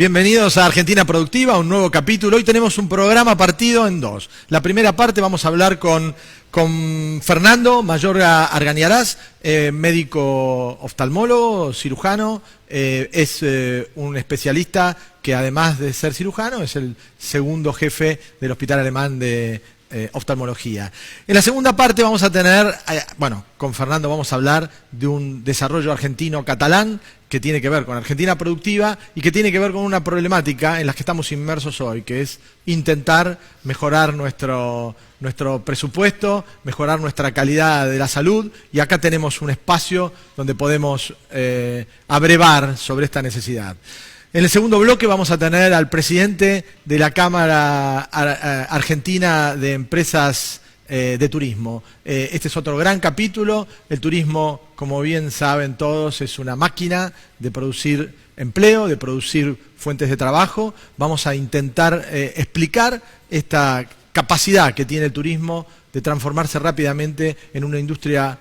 Bienvenidos a Argentina Productiva, un nuevo capítulo. Hoy tenemos un programa partido en dos. La primera parte vamos a hablar con Fernando Mayorga Arganiarás, médico oftalmólogo, cirujano. Es un especialista que, además de ser cirujano, es el segundo jefe del Hospital Alemán de oftalmología. En la segunda parte vamos a tener, con Fernando vamos a hablar de un desarrollo argentino-catalán que tiene que ver con Argentina Productiva y que tiene que ver con una problemática en la que estamos inmersos hoy, que es intentar mejorar nuestro presupuesto, mejorar nuestra calidad de la salud, y acá tenemos un espacio donde podemos abrevar sobre esta necesidad. En el segundo bloque vamos a tener al presidente de la Cámara Argentina de Empresas de Turismo. Este es otro gran capítulo. El turismo, como bien saben todos, es una máquina de producir empleo, de producir fuentes de trabajo. Vamos a intentar explicar esta capacidad que tiene el turismo de transformarse rápidamente en una industria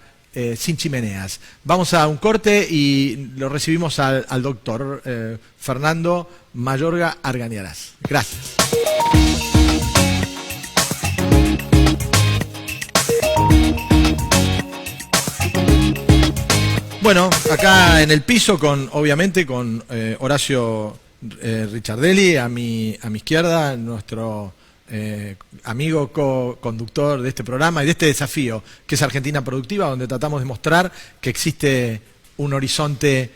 sin chimeneas. Vamos a un corte y lo recibimos al doctor Fernando Mayorga Arganiarás. Gracias. Bueno, acá en el piso, obviamente con Horacio Ricciardelli, a mi izquierda, nuestro amigo co-conductor de este programa y de este desafío, que es Argentina Productiva, donde tratamos de mostrar que existe un horizonte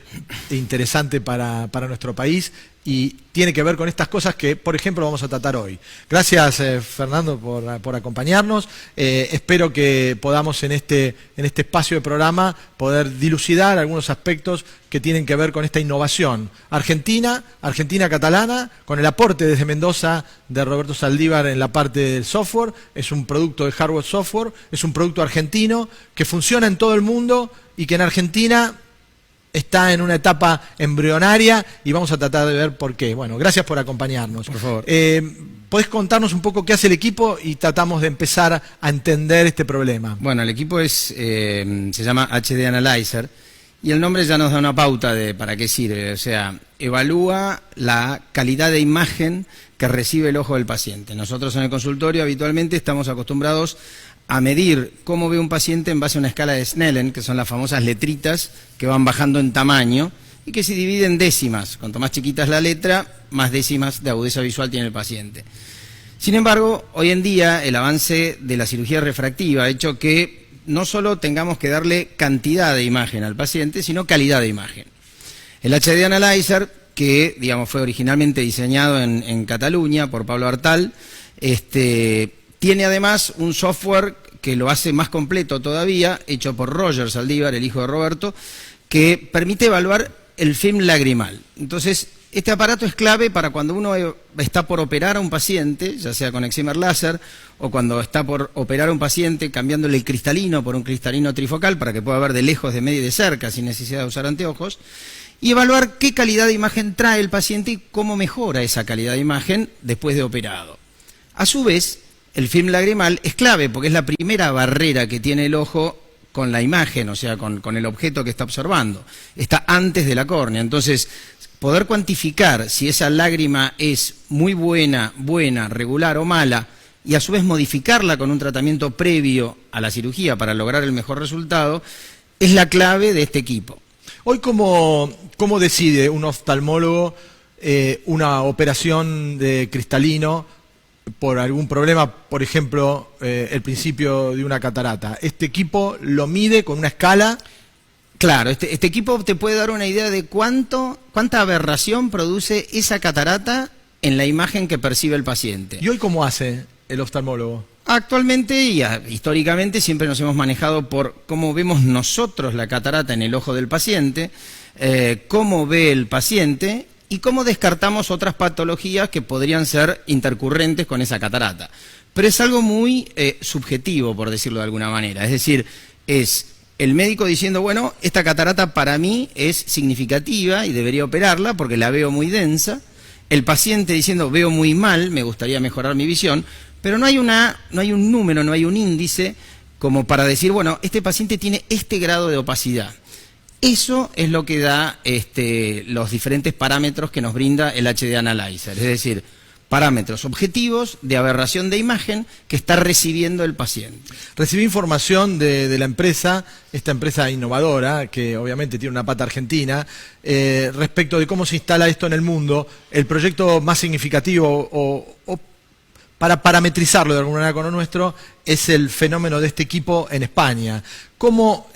interesante para nuestro país y tiene que ver con estas cosas que, por ejemplo, vamos a tratar hoy. Gracias, Fernando, por acompañarnos. Espero que podamos en este espacio de programa poder dilucidar algunos aspectos que tienen que ver con esta innovación argentina catalana, con el aporte desde Mendoza de Roberto Saldívar en la parte del software. Es un producto de hardware software, es un producto argentino que funciona en todo el mundo y que en Argentina está en una etapa embrionaria y vamos a tratar de ver por qué. Bueno, gracias por acompañarnos. Por favor. ¿Podés contarnos un poco qué hace el equipo y tratamos de empezar a entender este problema? Bueno, el equipo se llama HD Analyzer y el nombre ya nos da una pauta de para qué sirve. O sea, evalúa la calidad de imagen que recibe el ojo del paciente. Nosotros en el consultorio habitualmente estamos acostumbrados a medir cómo ve un paciente en base a una escala de Snellen, que son las famosas letritas que van bajando en tamaño y que se dividen en décimas. Cuanto más chiquita es la letra, más décimas de agudeza visual tiene el paciente. Sin embargo, hoy en día el avance de la cirugía refractiva ha hecho que no solo tengamos que darle cantidad de imagen al paciente, sino calidad de imagen. El HD Analyzer, que fue originalmente diseñado en Cataluña por Pablo Artal, tiene además un software que lo hace más completo todavía, hecho por Roger Saldívar, el hijo de Roberto, que permite evaluar el film lagrimal. Entonces, este aparato es clave para cuando uno está por operar a un paciente, ya sea con excimer láser, o cuando está por operar a un paciente cambiándole el cristalino por un cristalino trifocal para que pueda ver de lejos, de medio y de cerca, sin necesidad de usar anteojos, y evaluar qué calidad de imagen trae el paciente y cómo mejora esa calidad de imagen después de operado. A su vez, el film lagrimal es clave porque es la primera barrera que tiene el ojo con la imagen, o sea, con el objeto que está observando. Está antes de la córnea. Entonces, poder cuantificar si esa lágrima es muy buena, regular o mala, y a su vez modificarla con un tratamiento previo a la cirugía para lograr el mejor resultado, es la clave de este equipo. Hoy, ¿cómo decide un oftalmólogo una operación de cristalino por algún problema, por ejemplo, el principio de una catarata? ¿Este equipo lo mide con una escala? Claro, este equipo te puede dar una idea de cuánta aberración produce esa catarata en la imagen que percibe el paciente. ¿Y hoy cómo hace el oftalmólogo? Actualmente y históricamente siempre nos hemos manejado por cómo vemos nosotros la catarata en el ojo del paciente, cómo ve el paciente y cómo descartamos otras patologías que podrían ser intercurrentes con esa catarata. Pero es algo muy subjetivo, por decirlo de alguna manera. Es decir, es el médico diciendo, bueno, esta catarata para mí es significativa y debería operarla porque la veo muy densa. El paciente diciendo, veo muy mal, me gustaría mejorar mi visión, pero no hay un número, no hay un índice como para decir, bueno, este paciente tiene este grado de opacidad. Eso es lo que da los diferentes parámetros que nos brinda el HD Analyzer, es decir, parámetros objetivos de aberración de imagen que está recibiendo el paciente. Recibí información de la empresa, esta empresa innovadora, que obviamente tiene una pata argentina, respecto de cómo se instala esto en el mundo. El proyecto más significativo o para parametrizarlo de alguna manera con lo nuestro, es el fenómeno de este equipo en España. Cómo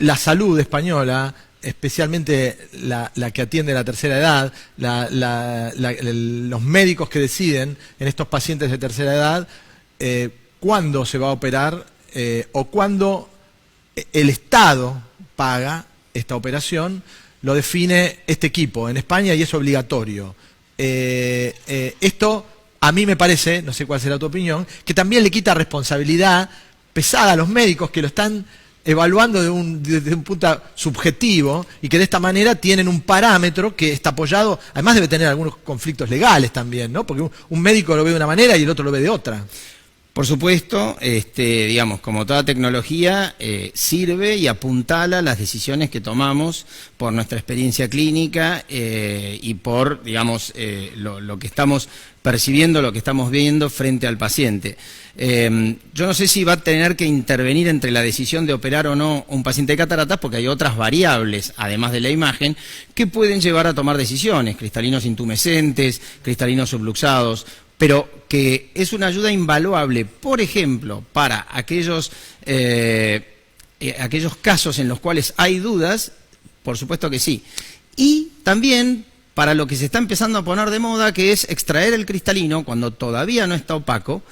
la salud española, especialmente la que atiende la tercera edad, los médicos que deciden en estos pacientes de tercera edad, cuándo se va a operar o cuándo el Estado paga esta operación, lo define este equipo en España y es obligatorio. Esto a mí me parece, no sé cuál será tu opinión, que también le quita responsabilidad pesada a los médicos que lo están evaluando desde un punto subjetivo y que de esta manera tienen un parámetro que está apoyado, además debe tener algunos conflictos legales también, ¿no? Porque un médico lo ve de una manera y el otro lo ve de otra. Por supuesto, digamos, como toda tecnología, sirve y apuntala las decisiones que tomamos por nuestra experiencia clínica y por, digamos, lo que estamos percibiendo, lo que estamos viendo frente al paciente. Yo no sé si va a tener que intervenir entre la decisión de operar o no un paciente de cataratas, porque hay otras variables, además de la imagen, que pueden llevar a tomar decisiones, cristalinos intumescentes, cristalinos subluxados, pero que es una ayuda invaluable, por ejemplo, para aquellos casos en los cuales hay dudas, por supuesto que sí. Y también para lo que se está empezando a poner de moda, que es extraer el cristalino cuando todavía no está opaco,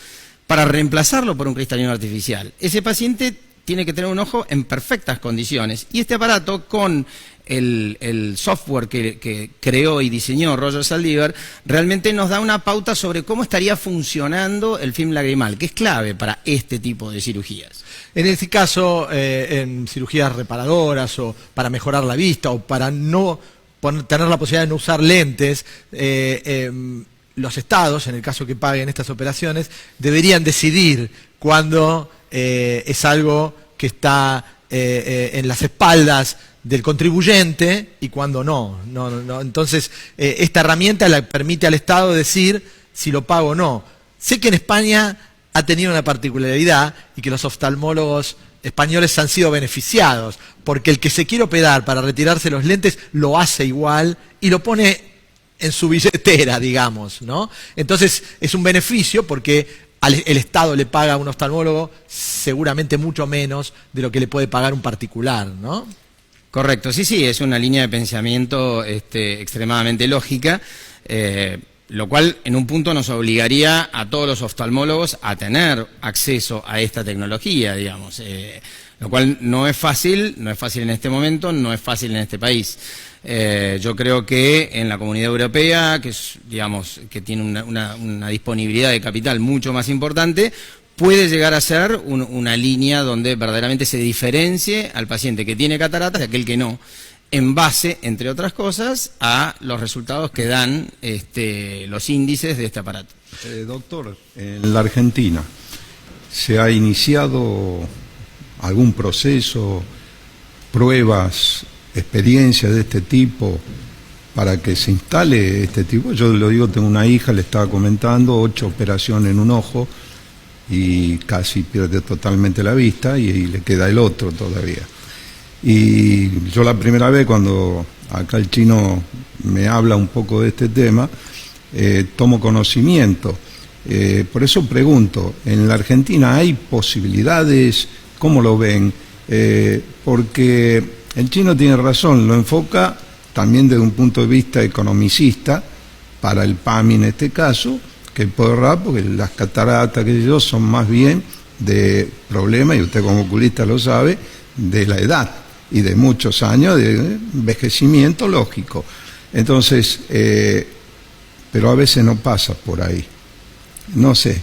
para reemplazarlo por un cristalino artificial. Ese paciente tiene que tener un ojo en perfectas condiciones. Y este aparato, con el software que creó y diseñó Roger Saldivar, realmente nos da una pauta sobre cómo estaría funcionando el film lagrimal, que es clave para este tipo de cirugías. En este caso, en cirugías reparadoras o para mejorar la vista o para no tener la posibilidad de no usar lentes, los estados, en el caso que paguen estas operaciones, deberían decidir cuándo es algo que está en las espaldas del contribuyente y cuando no. Entonces, esta herramienta le permite al Estado decir si lo pago o no. Sé que en España ha tenido una particularidad y que los oftalmólogos españoles han sido beneficiados, porque el que se quiere operar para retirarse los lentes lo hace igual y lo pone en su billetera, digamos, ¿no? Entonces, es un beneficio porque el Estado le paga a un oftalmólogo seguramente mucho menos de lo que le puede pagar un particular, ¿no? Correcto, sí, es una línea de pensamiento extremadamente lógica, lo cual en un punto nos obligaría a todos los oftalmólogos a tener acceso a esta tecnología, digamos, lo cual no es fácil en este momento, no es fácil en este país. Yo creo que en la Comunidad Europea, que es, digamos, que tiene una disponibilidad de capital mucho más importante, puede llegar a ser una línea donde verdaderamente se diferencie al paciente que tiene cataratas de aquel que no, en base, entre otras cosas, a los resultados que dan los índices de este aparato. Doctor, en la Argentina, ¿se ha iniciado algún proceso, pruebas, experiencias de este tipo para que se instale este tipo? Yo lo digo, tengo una hija, le estaba comentando, 8 operaciones en un ojo y casi pierde totalmente la vista y le queda el otro todavía. Y yo la primera vez cuando acá el chino me habla un poco de este tema, tomo conocimiento. Por eso pregunto, ¿en la Argentina hay posibilidades? ¿Cómo lo ven? Porque el chino tiene razón, lo enfoca también desde un punto de vista economicista, para el PAMI en este caso, que el poder rap, porque las cataratas que yo son más bien de problemas, y usted como oculista lo sabe, de la edad y de muchos años de envejecimiento lógico. Entonces, pero a veces no pasa por ahí. No sé,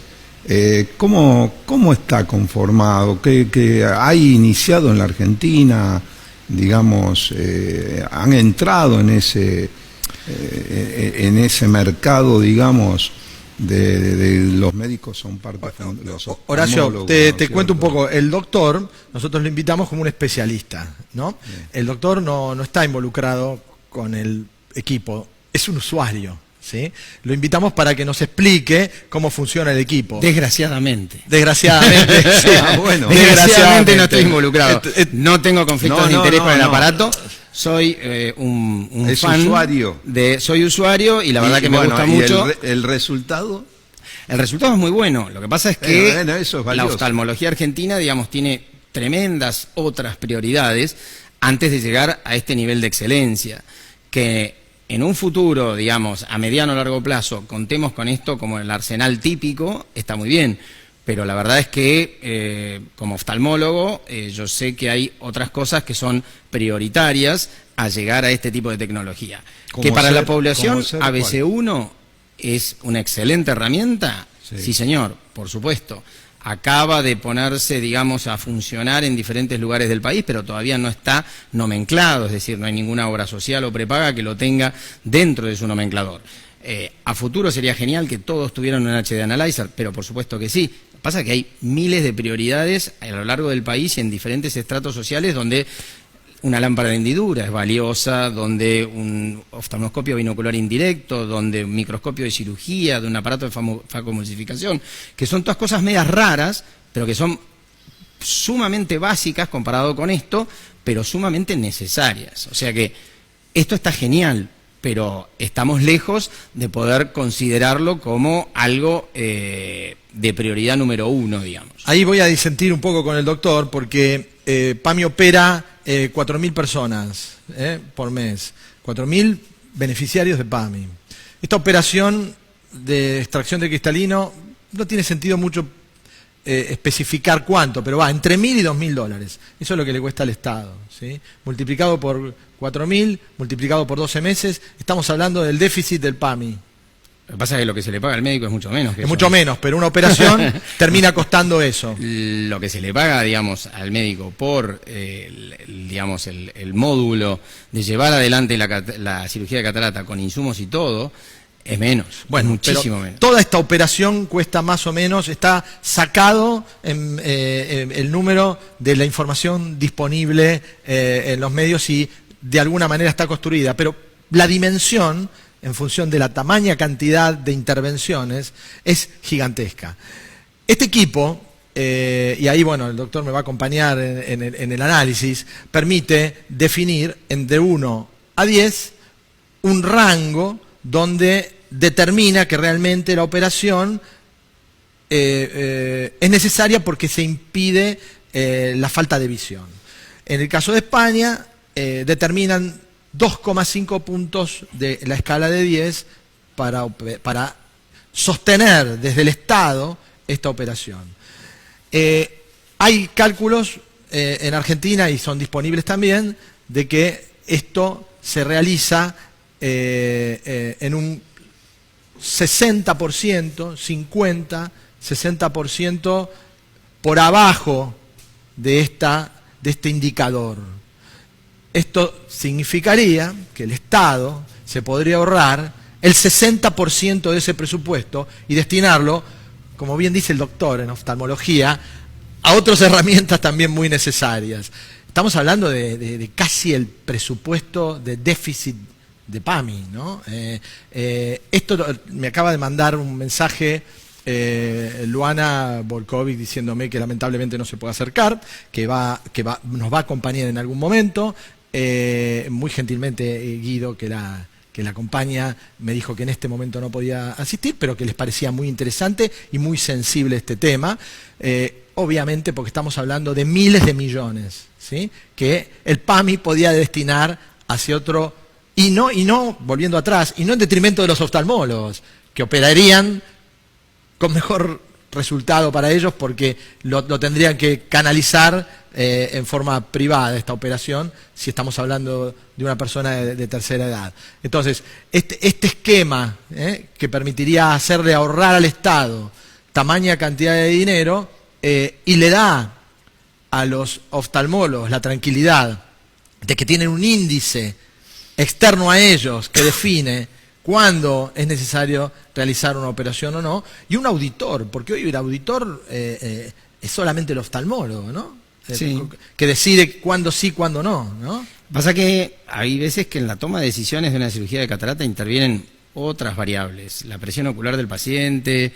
¿cómo está conformado? ¿Qué hay iniciado en la Argentina? Digamos, han entrado en ese mercado, digamos, de los médicos son parte de los Horacio, oftalmólogos, te ¿no? cuento un poco. El doctor, nosotros lo invitamos como un especialista, ¿no? Bien. El doctor no está involucrado con el equipo, es un usuario, ¿sí? Lo invitamos para que nos explique cómo funciona el equipo. Desgraciadamente. Desgraciadamente, sí. Bueno. Desgraciadamente no estoy involucrado. No, No tengo conflictos de interés con el aparato. Soy un Es fan usuario. soy usuario y la verdad que me gusta ¿y mucho. el resultado? El resultado es muy bueno. Lo que pasa es que Bueno, eso es la valioso. oftalmología argentina, digamos, tiene tremendas otras prioridades antes de llegar a este nivel de excelencia. Que en un futuro, digamos, a mediano o largo plazo, contemos con esto como el arsenal típico, está muy bien. Pero la verdad es que, como oftalmólogo, yo sé que hay otras cosas que son prioritarias a llegar a este tipo de tecnología. Que para la población ABC1 es una excelente herramienta. Sí. Sí, señor, por supuesto. Acaba de ponerse, digamos, a funcionar en diferentes lugares del país, pero todavía no está nomenclado, es decir, no hay ninguna obra social o prepaga que lo tenga dentro de su nomenclador. A futuro sería genial que todos tuvieran un HD Analyzer, pero por supuesto que sí. Pasa que hay miles de prioridades a lo largo del país y en diferentes estratos sociales donde una lámpara de hendidura es valiosa, donde un oftalmoscopio binocular indirecto, donde un microscopio de cirugía, de un aparato de facomulsificación, que son todas cosas medias raras, pero que son sumamente básicas comparado con esto, pero sumamente necesarias. O sea que esto está genial, pero estamos lejos de poder considerarlo como algo de prioridad número 1, digamos. Ahí voy a disentir un poco con el doctor porque PAMI opera 4.000 personas por mes, 4.000 beneficiarios de PAMI. Esta operación de extracción de cristalino no tiene sentido mucho especificar cuánto, pero va entre $1.000 y $2.000. Eso es lo que le cuesta al Estado, ¿sí? Multiplicado por 4.000, multiplicado por 12 meses, estamos hablando del déficit del PAMI. Lo que pasa es que lo que se le paga al médico es mucho menos. Es mucho menos, pero una operación termina costando eso. Lo que se le paga, digamos, al médico por, digamos, el módulo de llevar adelante la cirugía de catarata con insumos y todo, es menos, Bueno, muchísimo pero menos. toda esta operación cuesta más o menos, está sacado en el número de la información disponible en los medios y de alguna manera está construida, pero la dimensión, en función de la tamaña cantidad de intervenciones, es gigantesca. Este equipo, y ahí bueno, el doctor me va a acompañar en el análisis, permite definir de 1 a 10 un rango donde determina que realmente la operación es necesaria porque se impide la falta de visión. En el caso de España, determinan 2,5 puntos de la escala de 10 para sostener desde el Estado esta operación. Hay cálculos en Argentina, y son disponibles también, de que esto se realiza en un 60%, 50, 60% por abajo de este indicador. Esto significaría que el Estado se podría ahorrar el 60% de ese presupuesto y destinarlo, como bien dice el doctor en oftalmología, a otras herramientas también muy necesarias. Estamos hablando de casi el presupuesto de déficit de PAMI, ¿no? Esto me acaba de mandar un mensaje Luana Volkovic diciéndome que lamentablemente no se puede acercar, que nos va a acompañar en algún momento. Muy gentilmente Guido, que la acompaña, me dijo que en este momento no podía asistir, pero que les parecía muy interesante y muy sensible este tema, obviamente porque estamos hablando de miles de millones, ¿sí? Que el PAMI podía destinar hacia otro, y no, volviendo atrás, y no en detrimento de los oftalmólogos, que operarían con mejor resultado para ellos porque lo tendrían que canalizar en forma privada esta operación si estamos hablando de una persona de tercera edad. Entonces, este esquema que permitiría hacerle ahorrar al Estado tamaña cantidad de dinero y le da a los oftalmólogos la tranquilidad de que tienen un índice externo a ellos que define cuándo es necesario realizar una operación o no, y un auditor, porque hoy el auditor es solamente el oftalmólogo, ¿no? Sí. Que decide cuándo sí, cuándo no, ¿no? Pasa que hay veces que en la toma de decisiones de una cirugía de catarata intervienen otras variables, la presión ocular del paciente,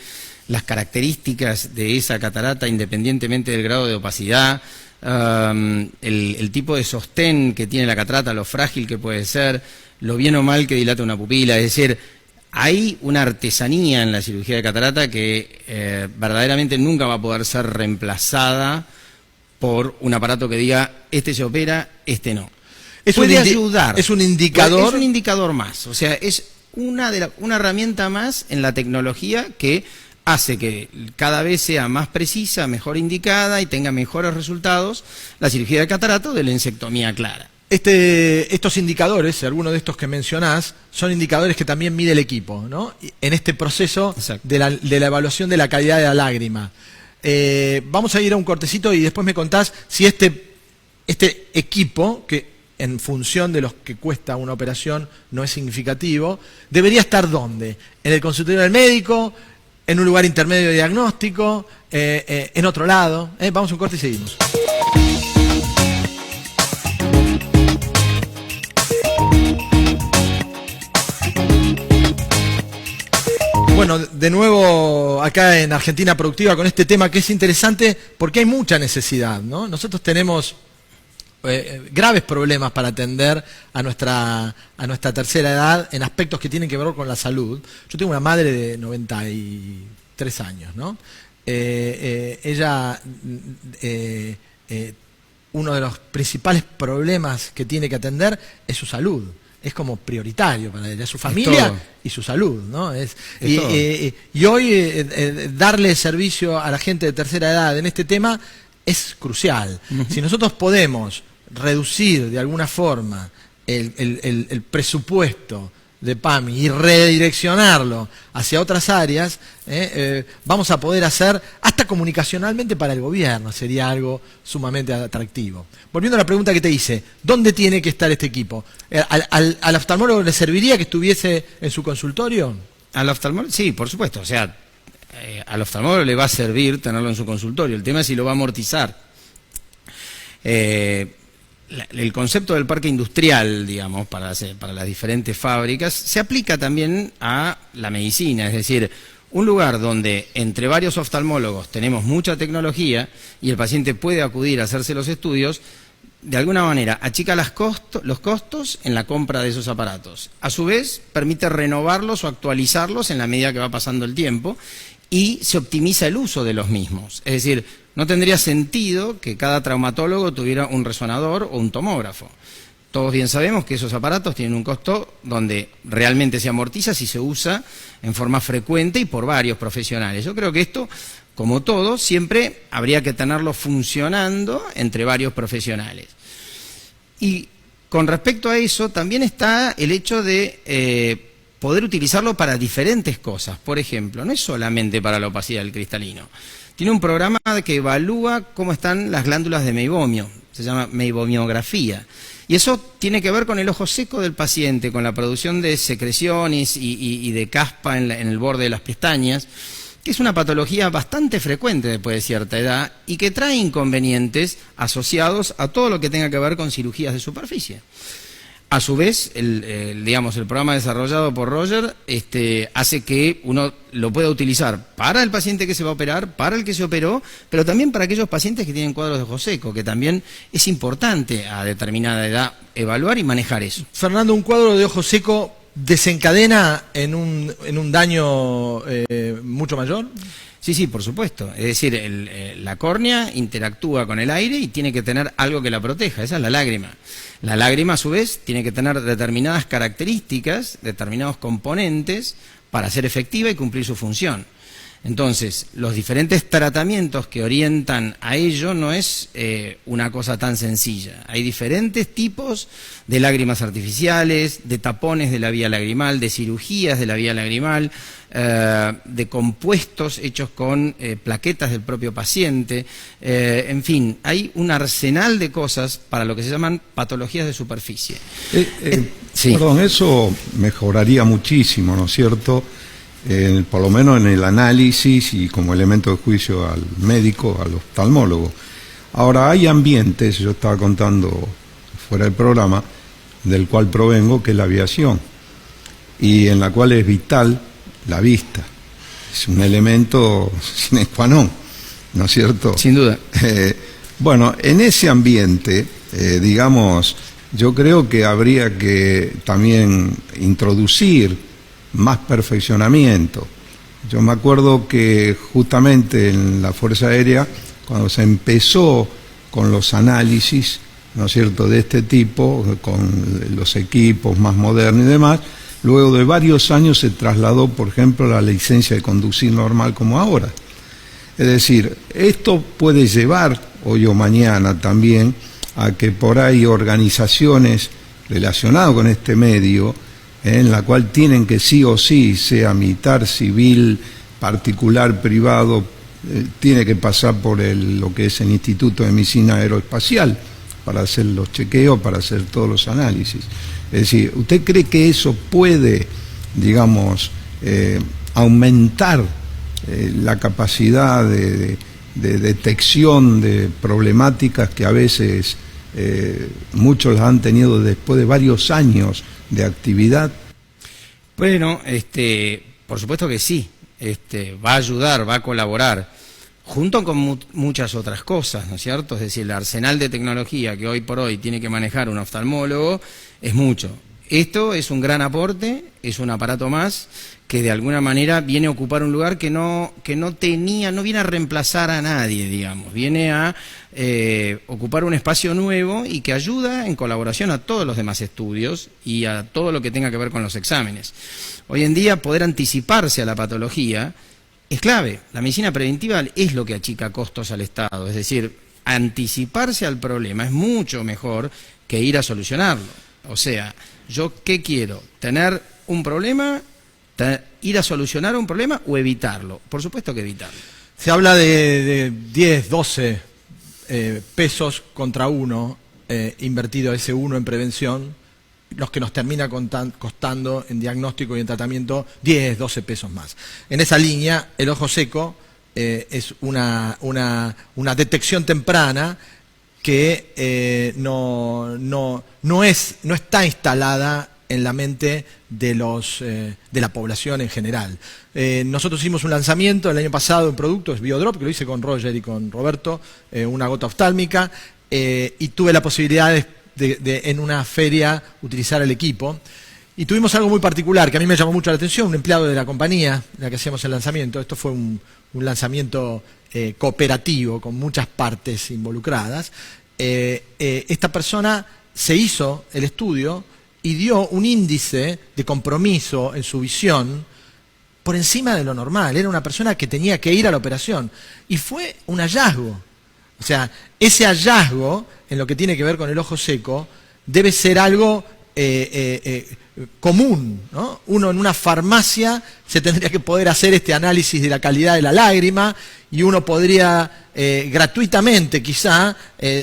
las características de esa catarata independientemente del grado de opacidad, el tipo de sostén que tiene la catarata, lo frágil que puede ser, lo bien o mal que dilata una pupila. Es decir, hay una artesanía en la cirugía de catarata que verdaderamente nunca va a poder ser reemplazada por un aparato que diga, este se opera, este no. Puede ayudar. Es un indicador. Es un indicador más. O sea, es una herramienta más en la tecnología que hace que cada vez sea más precisa, mejor indicada y tenga mejores resultados la cirugía de catarata o de la ensectomía clara. Estos indicadores, algunos de estos que mencionás, son indicadores que también mide el equipo, ¿no? En este proceso de la evaluación de la calidad de la lágrima. Vamos a ir a un cortecito y después me contás si este equipo, que en función de lo que cuesta una operación no es significativo, debería estar ¿dónde? En el consultorio del médico, en un lugar intermedio de diagnóstico, en otro lado. Vamos a un corte y seguimos. Bueno, de nuevo acá en Argentina Productiva con este tema que es interesante porque hay mucha necesidad, ¿no? Nosotros tenemos graves problemas para atender a nuestra tercera edad en aspectos que tienen que ver con la salud. Yo tengo una madre de 93 años, ¿no? Ella, uno de los principales problemas que tiene que atender es su salud. Es como prioritario para ella, su familia y su salud, ¿no? Y hoy darle servicio a la gente de tercera edad en este tema es crucial. Si nosotros podemos reducir de alguna forma el presupuesto de PAMI y redireccionarlo hacia otras áreas, vamos a poder hacer, hasta comunicacionalmente para el gobierno, sería algo sumamente atractivo. Volviendo a la pregunta que te hice, ¿dónde tiene que estar este equipo? ¿Al oftalmólogo le serviría que estuviese en su consultorio? Al oftalmólogo, sí, por supuesto. O sea, al oftalmólogo le va a servir tenerlo en su consultorio. El tema es si lo va a amortizar. El concepto del parque industrial, digamos, para las diferentes fábricas, se aplica también a la medicina. Es decir, un lugar donde entre varios oftalmólogos tenemos mucha tecnología y el paciente puede acudir a hacerse los estudios, de alguna manera achica los costos en la compra de esos aparatos. A su vez, permite renovarlos o actualizarlos en la medida que va pasando el tiempo y se optimiza el uso de los mismos. Es decir, no tendría sentido que cada traumatólogo tuviera un resonador o un tomógrafo. Todos bien sabemos que esos aparatos tienen un costo donde realmente se amortiza si se usa en forma frecuente y por varios profesionales. Yo creo que esto, como todo, siempre habría que tenerlo funcionando entre varios profesionales. Y con respecto a eso, también está el hecho de poder utilizarlo para diferentes cosas. Por ejemplo, no es solamente para la opacidad del cristalino. Tiene un programa que evalúa cómo están las glándulas de meibomio, se llama meibomiografía. Y eso tiene que ver con el ojo seco del paciente, con la producción de secreciones y de caspa en el borde de las pestañas, que es una patología bastante frecuente después de cierta edad y que trae inconvenientes asociados a todo lo que tenga que ver con cirugías de superficie. A su vez, el programa desarrollado por Roger hace que uno lo pueda utilizar para el paciente que se va a operar, para el que se operó, pero también para aquellos pacientes que tienen cuadros de ojo seco, que también es importante a determinada edad evaluar y manejar eso. Fernando, ¿un cuadro de ojo seco desencadena en un daño mucho mayor? Sí, por supuesto. Es decir, la córnea interactúa con el aire y tiene que tener algo que la proteja. Esa es la lágrima. La lágrima, a su vez, tiene que tener determinadas características, determinados componentes para ser efectiva y cumplir su función. Entonces, los diferentes tratamientos que orientan a ello no es una cosa tan sencilla. Hay diferentes tipos de lágrimas artificiales, de tapones de la vía lagrimal, de cirugías de la vía lagrimal, de compuestos hechos con plaquetas del propio paciente. En fin, hay un arsenal de cosas para lo que se llaman patologías de superficie. Sí. Perdón, eso mejoraría muchísimo, ¿no es cierto? Por lo menos en el análisis y como elemento de juicio al médico, al oftalmólogo. Ahora, hay ambientes, yo estaba contando fuera del programa, del cual provengo, que es la aviación, y en la cual es vital la vista. Es un elemento sine qua non, ¿no es cierto? Sin duda. Bueno, en ese ambiente, digamos, yo creo que habría que también introducir más perfeccionamiento. Yo me acuerdo que justamente en la Fuerza Aérea, cuando se empezó con los análisis, ¿no es cierto?, de este tipo, con los equipos más modernos y demás, luego de varios años se trasladó, por ejemplo, la licencia de conducir normal como ahora. Es decir, esto puede llevar hoy o mañana también a que por ahí organizaciones relacionadas con este medio, en la cual tienen que sí o sí, sea militar, civil, particular, privado, tiene que pasar por lo que es el Instituto de Medicina Aeroespacial para hacer los chequeos, para hacer todos los análisis. Es decir, ¿usted cree que eso puede, digamos, aumentar la capacidad de detección de problemáticas que a veces muchos las han tenido después de varios años de actividad? Bueno, por supuesto que sí, va a ayudar, va a colaborar, junto con muchas otras cosas, ¿no es cierto? Es decir, el arsenal de tecnología que hoy por hoy tiene que manejar un oftalmólogo es mucho. Esto es un gran aporte, es un aparato más que de alguna manera viene a ocupar un lugar que no viene a reemplazar a nadie, digamos, viene a ocupar un espacio nuevo y que ayuda en colaboración a todos los demás estudios y a todo lo que tenga que ver con los exámenes. Hoy en día poder anticiparse a la patología es clave. La medicina preventiva es lo que achica costos al Estado, es decir, anticiparse al problema es mucho mejor que ir a solucionarlo. O sea, ¿yo qué quiero? ¿Tener un problema? ¿Ir a solucionar un problema o evitarlo? Por supuesto que evitarlo. Se habla de 10, 12 pesos contra uno invertido ese uno en prevención, los que nos termina costando en diagnóstico y en tratamiento 10, 12 pesos más. En esa línea, el ojo seco es una detección temprana que no está instalada en la mente de la población en general. Nosotros hicimos un lanzamiento el año pasado de un producto, es Biodrop, que lo hice con Roger y con Roberto, una gota oftálmica, y tuve la posibilidad de en una feria utilizar el equipo. Y tuvimos algo muy particular que a mí me llamó mucho la atención, un empleado de la compañía en la que hacíamos el lanzamiento. Esto fue un lanzamiento cooperativo con muchas partes involucradas. Esta persona se hizo el estudio y dio un índice de compromiso en su visión por encima de lo normal. Era una persona que tenía que ir a la operación. Y fue un hallazgo. O sea, ese hallazgo, en lo que tiene que ver con el ojo seco, debe ser algo común, ¿no? Uno en una farmacia se tendría que poder hacer este análisis de la calidad de la lágrima y uno podría gratuitamente quizá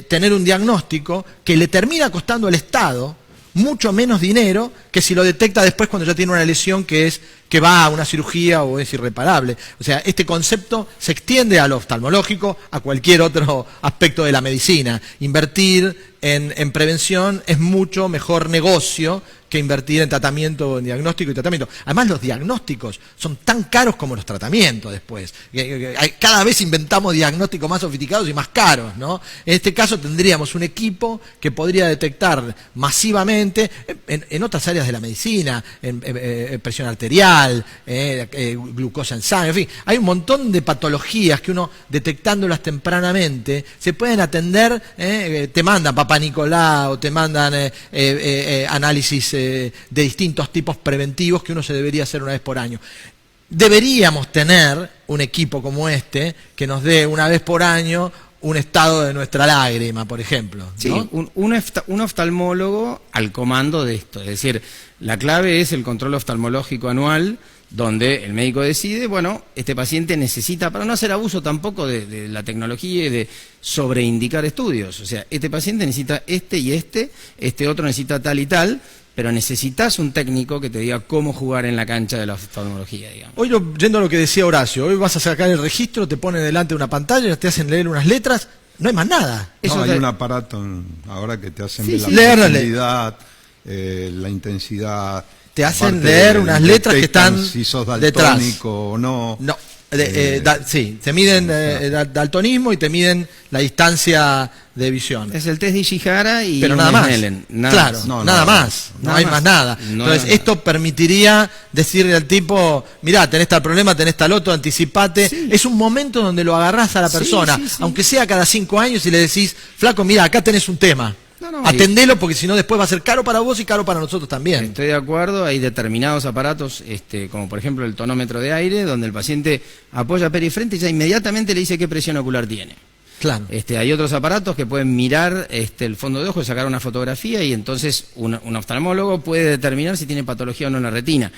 tener un diagnóstico que le termina costando al Estado mucho menos dinero que si lo detecta después cuando ya tiene una lesión que va a una cirugía o es irreparable. O sea, este concepto se extiende a lo oftalmológico, a cualquier otro aspecto de la medicina. Invertir en prevención es mucho mejor negocio que invertir en tratamiento, en diagnóstico y tratamiento. Además, los diagnósticos son tan caros como los tratamientos después. Cada vez inventamos diagnósticos más sofisticados y más caros, ¿no? En este caso tendríamos un equipo que podría detectar masivamente en otras áreas de la medicina, en presión arterial, glucosa en sangre, en fin. Hay un montón de patologías que uno, detectándolas tempranamente, se pueden atender. Te mandan Papá Nicolau, te mandan análisis de distintos tipos preventivos que uno se debería hacer una vez por año. deberíamos tener un equipo como este que nos dé una vez por año un estado de nuestra lágrima, por ejemplo, ¿no? Sí, un oftalmólogo al comando de esto. Es decir, la clave es el control oftalmológico anual, donde el médico decide, bueno, este paciente necesita, para no hacer abuso tampoco de la tecnología y de sobreindicar estudios. O sea, este paciente necesita este y este otro necesita tal y tal, pero necesitas un técnico que te diga cómo jugar en la cancha de la oftalmología, digamos. Hoy, yendo a lo que decía Horacio, hoy vas a sacar el registro, te ponen delante una pantalla, te hacen leer unas letras, no hay más nada. No, hay un aparato ahora que te hacen ver leer la profundidad, la intensidad. Te hacen leer unas letras que están si sos detrás. daltónico o no. No, sí, te miden daltonismo y te miden la distancia de visión. Es el test de Ishihara y pero nada más. Snellen, claro, nada más. No hay más nada. Entonces, esto permitiría decirle al tipo, mirá, tenés tal problema, tenés tal otro, anticipate. Sí. Es un momento donde lo agarrás a la persona, aunque sea cada 5 años, y le decís, flaco, mirá, acá tenés un tema. Atendelo, porque si no después va a ser caro para vos y caro para nosotros también. Estoy de acuerdo, hay determinados aparatos, como por ejemplo el tonómetro de aire, donde el paciente apoya perifrente y ya inmediatamente le dice qué presión ocular tiene. Claro. Hay otros aparatos que pueden mirar el fondo de ojo y sacar una fotografía, y entonces un oftalmólogo puede determinar si tiene patología o no en la retina.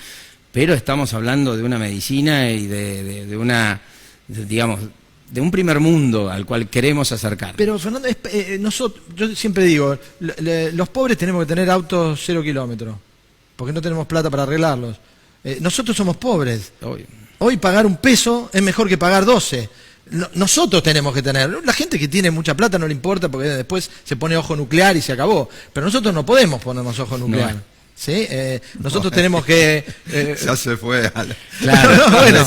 Pero estamos hablando de una medicina y de un primer mundo al cual queremos acercar. Pero Fernando, nosotros, yo siempre digo, los pobres tenemos que tener autos 0 kilómetros, porque no tenemos plata para arreglarlos. Nosotros somos pobres. Hoy pagar un peso es mejor que pagar 12. Nosotros tenemos que tener. La gente que tiene mucha plata no le importa, porque después se pone ojo nuclear y se acabó. Pero nosotros no podemos ponernos ojo nuclear. No. ¿Sí? Nosotros tenemos que... ya se fue. Claro, bueno,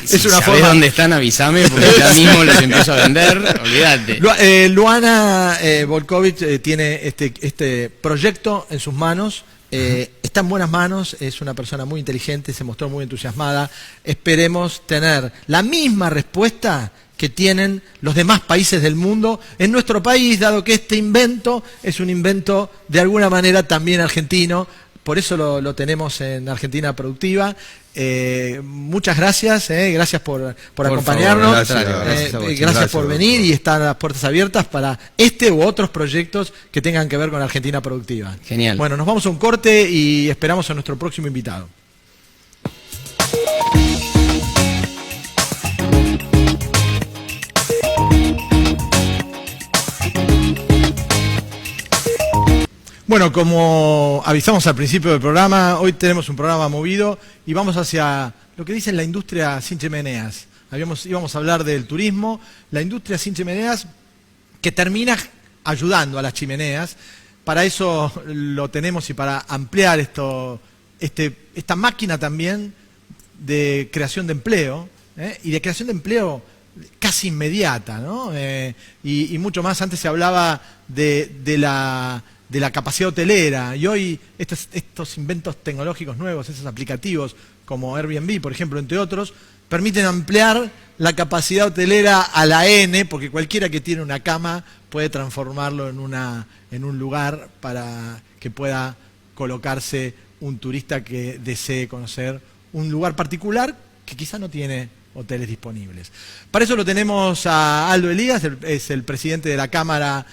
es una forma... dónde están? Avísame, porque ya mismo los empiezo a vender, olvídate. Luana Volkovich tiene este proyecto en sus manos, está en buenas manos, es una persona muy inteligente, se mostró muy entusiasmada. Esperemos tener la misma respuesta que tienen los demás países del mundo en nuestro país, dado que este invento es un invento de alguna manera también argentino. Por eso lo tenemos en Argentina Productiva. Muchas gracias, gracias por acompañarnos, gracias por venir y estar las puertas abiertas para este u otros proyectos que tengan que ver con Argentina Productiva. Genial. Bueno, nos vamos a un corte y esperamos a nuestro próximo invitado. Bueno, como avisamos al principio del programa, hoy tenemos un programa movido y vamos hacia lo que dicen la industria sin chimeneas. Íbamos a hablar del turismo, la industria sin chimeneas que termina ayudando a las chimeneas. Para eso lo tenemos y para ampliar esta máquina también de creación de empleo, y de creación de empleo casi inmediata, ¿no? Y mucho más. Antes se hablaba de la capacidad hotelera, y hoy estos inventos tecnológicos nuevos, esos aplicativos como Airbnb, por ejemplo, entre otros, permiten ampliar la capacidad hotelera a la N, porque cualquiera que tiene una cama puede transformarlo en un lugar para que pueda colocarse un turista que desee conocer un lugar particular que quizá no tiene hoteles disponibles. Para eso lo tenemos a Aldo Elías, es el presidente de la Cámara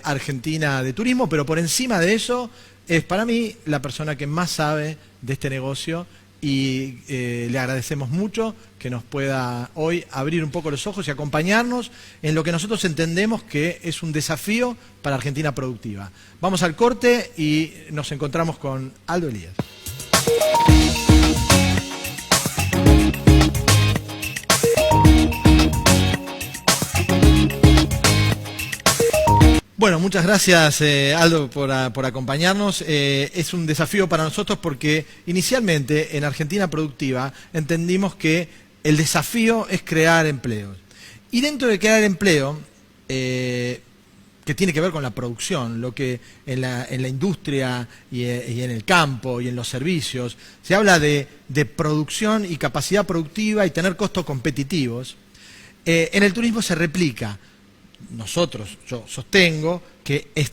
Argentina de Turismo, pero por encima de eso es para mí la persona que más sabe de este negocio, y le agradecemos mucho que nos pueda hoy abrir un poco los ojos y acompañarnos en lo que nosotros entendemos que es un desafío para Argentina Productiva. Vamos al corte y nos encontramos con Aldo Elías. Bueno, muchas gracias Aldo por acompañarnos. Es un desafío para nosotros porque inicialmente en Argentina Productiva entendimos que el desafío es crear empleos. Y dentro de crear empleo, que tiene que ver con la producción, lo que en la industria y en el campo y en los servicios, se habla de producción y capacidad productiva y tener costos competitivos. En el turismo se replica. Yo sostengo que es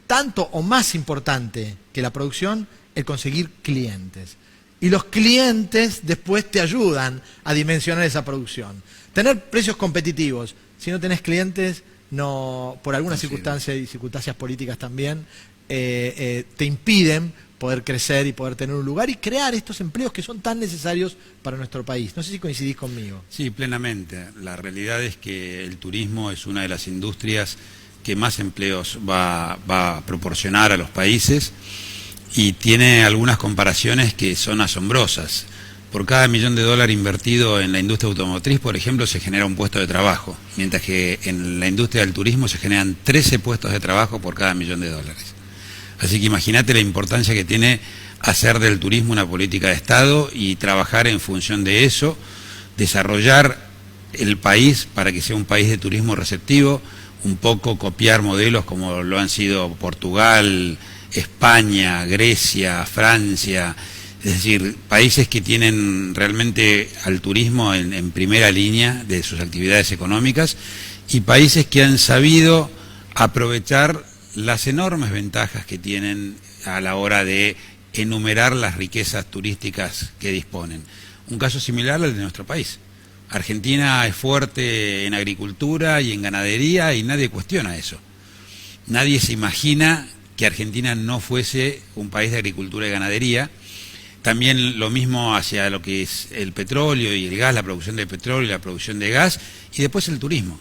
tanto o más importante que la producción el conseguir clientes. y los clientes después te ayudan a dimensionar esa producción. Tener precios competitivos, si no tenés clientes, no, por algunas circunstancias y circunstancias políticas también, te impiden poder crecer y poder tener un lugar y crear estos empleos que son tan necesarios para nuestro país. No sé si coincidís conmigo. Sí, plenamente. La realidad es que el turismo es una de las industrias que más empleos va a proporcionar a los países y tiene algunas comparaciones que son asombrosas. Por cada $1.000.000 invertido en la industria automotriz, por ejemplo, se genera un puesto de trabajo, mientras que en la industria del turismo se generan 13 puestos de trabajo por cada $1.000.000. Así que imagínate la importancia que tiene hacer del turismo una política de Estado y trabajar en función de eso, desarrollar el país para que sea un país de turismo receptivo, un poco copiar modelos como lo han sido Portugal, España, Grecia, Francia, es decir, países que tienen realmente al turismo en primera línea de sus actividades económicas y países que han sabido aprovechar las enormes ventajas que tienen a la hora de enumerar las riquezas turísticas que disponen. Un caso similar al de nuestro país. Argentina es fuerte en agricultura y en ganadería y nadie cuestiona eso. Nadie se imagina que Argentina no fuese un país de agricultura y ganadería. También lo mismo hacia lo que es el petróleo y el gas, la producción de petróleo y la producción de gas, y después el turismo.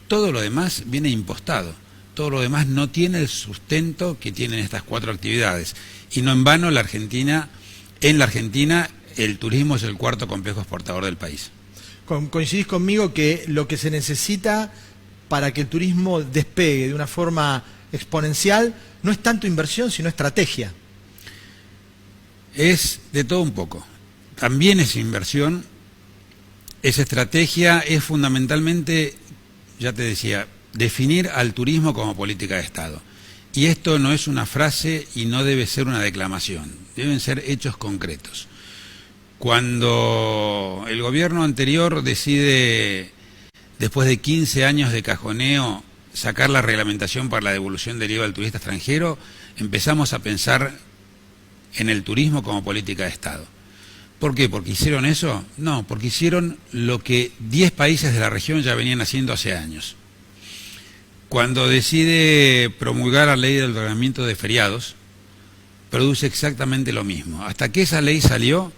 Todo lo demás viene impostado. Todo lo demás no tiene el sustento que tienen estas 4 actividades. Y no en vano en la Argentina el turismo es el 4º complejo exportador del país. ¿Coincidís conmigo que lo que se necesita para que el turismo despegue de una forma exponencial no es tanto inversión, sino estrategia? Es de todo un poco. También es inversión, es estrategia, es fundamentalmente, ya te decía, definir al turismo como política de Estado. Y esto no es una frase y no debe ser una declamación, deben ser hechos concretos. Cuando el gobierno anterior decide, después de 15 años de cajoneo, sacar la reglamentación para la devolución del IVA al turista extranjero, empezamos a pensar en el turismo como política de Estado. ¿Por qué? ¿Porque hicieron eso? No, porque hicieron lo que 10 países de la región ya venían haciendo hace años. Cuando decide promulgar la ley del ordenamiento de feriados, produce exactamente lo mismo. Hasta que esa ley salió,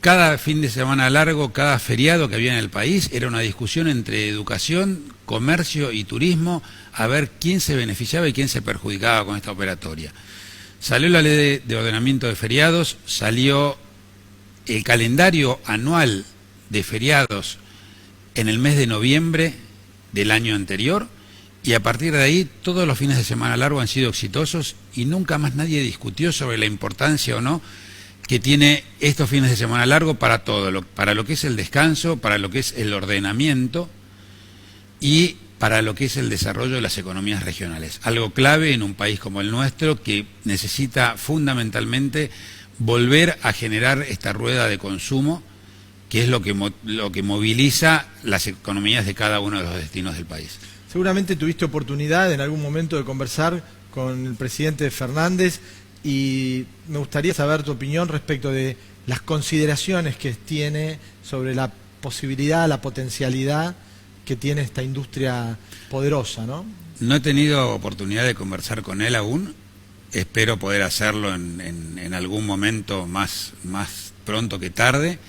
cada fin de semana largo, cada feriado que había en el país, era una discusión entre educación, comercio y turismo, a ver quién se beneficiaba y quién se perjudicaba con esta operatoria. Salió la ley de ordenamiento de feriados, salió el calendario anual de feriados en el mes de noviembre del año anterior, y a partir de ahí todos los fines de semana largo han sido exitosos y nunca más nadie discutió sobre la importancia o no que tiene estos fines de semana largo para todo, para lo que es el descanso, para lo que es el ordenamiento y para lo que es el desarrollo de las economías regionales. Algo clave en un país como el nuestro que necesita fundamentalmente volver a generar esta rueda de consumo que es lo que moviliza las economías de cada uno de los destinos del país. Seguramente tuviste oportunidad en algún momento de conversar con el presidente Fernández y me gustaría saber tu opinión respecto de las consideraciones que tiene sobre la posibilidad, la potencialidad que tiene esta industria poderosa, ¿no? No he tenido oportunidad de conversar con él aún, espero poder hacerlo en algún momento más pronto que tarde.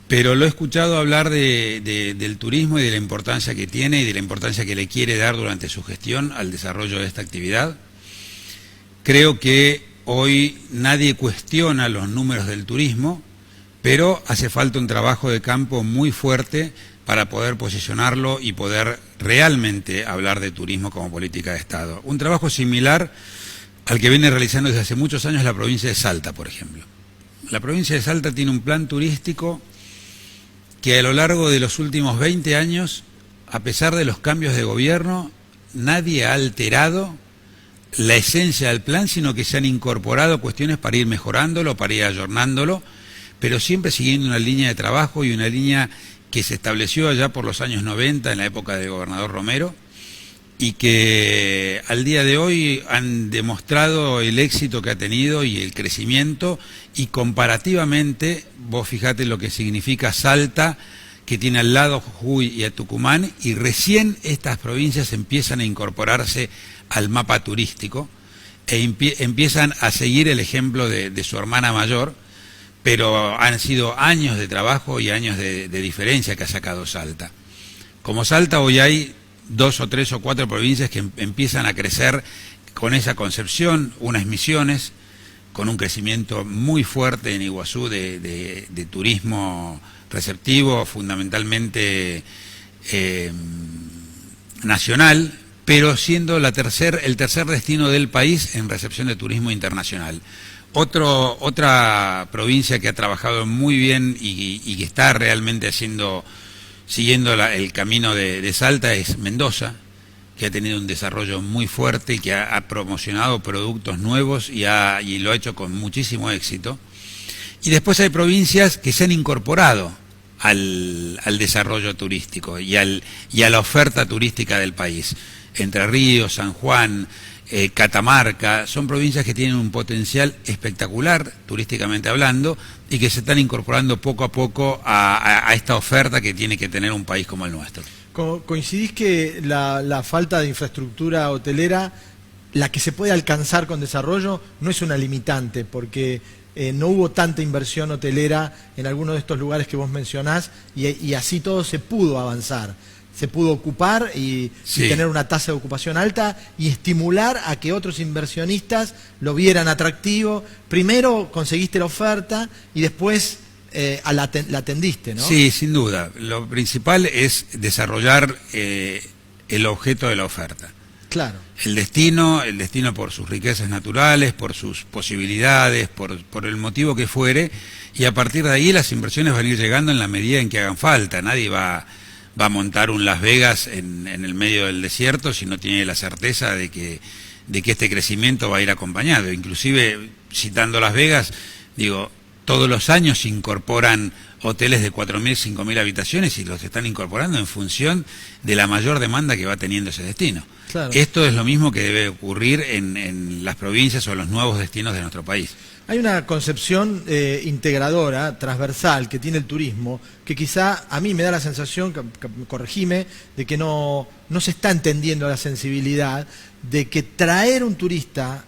Pero lo he escuchado hablar del turismo y de la importancia que tiene y de la importancia que le quiere dar durante su gestión al desarrollo de esta actividad. Creo que hoy nadie cuestiona los números del turismo, pero hace falta un trabajo de campo muy fuerte para poder posicionarlo y poder realmente hablar de turismo como política de Estado. Un trabajo similar al que viene realizando desde hace muchos años la provincia de Salta, por ejemplo. La provincia de Salta tiene un plan turístico que a lo largo de los últimos 20 años, a pesar de los cambios de gobierno, nadie ha alterado la esencia del plan, sino que se han incorporado cuestiones para ir mejorándolo, para ir ayornándolo, pero siempre siguiendo una línea de trabajo y una línea que se estableció allá por los años 90, en la época del gobernador Romero, y que al día de hoy han demostrado el éxito que ha tenido y el crecimiento, y comparativamente, vos fijate lo que significa Salta, que tiene al lado Jujuy y a Tucumán, y recién estas provincias empiezan a incorporarse al mapa turístico e empiezan a seguir el ejemplo de su hermana mayor, pero han sido años de trabajo y años de diferencia que ha sacado Salta. Como Salta, hoy hay 2 o 3 o 4 provincias que empiezan a crecer con esa concepción, unas Misiones, con un crecimiento muy fuerte en Iguazú de turismo receptivo, fundamentalmente nacional, pero siendo el tercer destino del país en recepción de turismo internacional. Otra provincia que ha trabajado muy bien y que está realmente siguiendo el camino de Salta es Mendoza, que ha tenido un desarrollo muy fuerte y que ha promocionado productos nuevos y lo ha hecho con muchísimo éxito. Y después hay provincias que se han incorporado al desarrollo turístico y a la oferta turística del país. Entre Ríos, San Juan, Catamarca, son provincias que tienen un potencial espectacular, turísticamente hablando, y que se están incorporando poco a poco a esta oferta que tiene que tener un país como el nuestro. ¿Coincidís que la falta de infraestructura hotelera, la que se puede alcanzar con desarrollo, no es una limitante? Porque no hubo tanta inversión hotelera en algunos de estos lugares que vos mencionás, y así todo se pudo avanzar. Se pudo ocupar y tener una tasa de ocupación alta y estimular a que otros inversionistas lo vieran atractivo. Primero conseguiste la oferta y después la atendiste, ¿no? Sí, sin duda. Lo principal es desarrollar el objeto de la oferta. Claro. El destino por sus riquezas naturales, por sus posibilidades, por el motivo que fuere, y a partir de ahí las inversiones van a ir llegando en la medida en que hagan falta. Nadie va a montar un Las Vegas en el medio del desierto si no tiene la certeza de que este crecimiento va a ir acompañado. Inclusive, citando Las Vegas, digo, todos los años se incorporan hoteles de 4.000, 5.000 habitaciones y los están incorporando en función de la mayor demanda que va teniendo ese destino. Claro. Esto es lo mismo que debe ocurrir en las provincias o los nuevos destinos de nuestro país. Hay una concepción integradora, transversal, que tiene el turismo, que quizá a mí me da la sensación, corregime, de que no se está entendiendo la sensibilidad de que traer un turista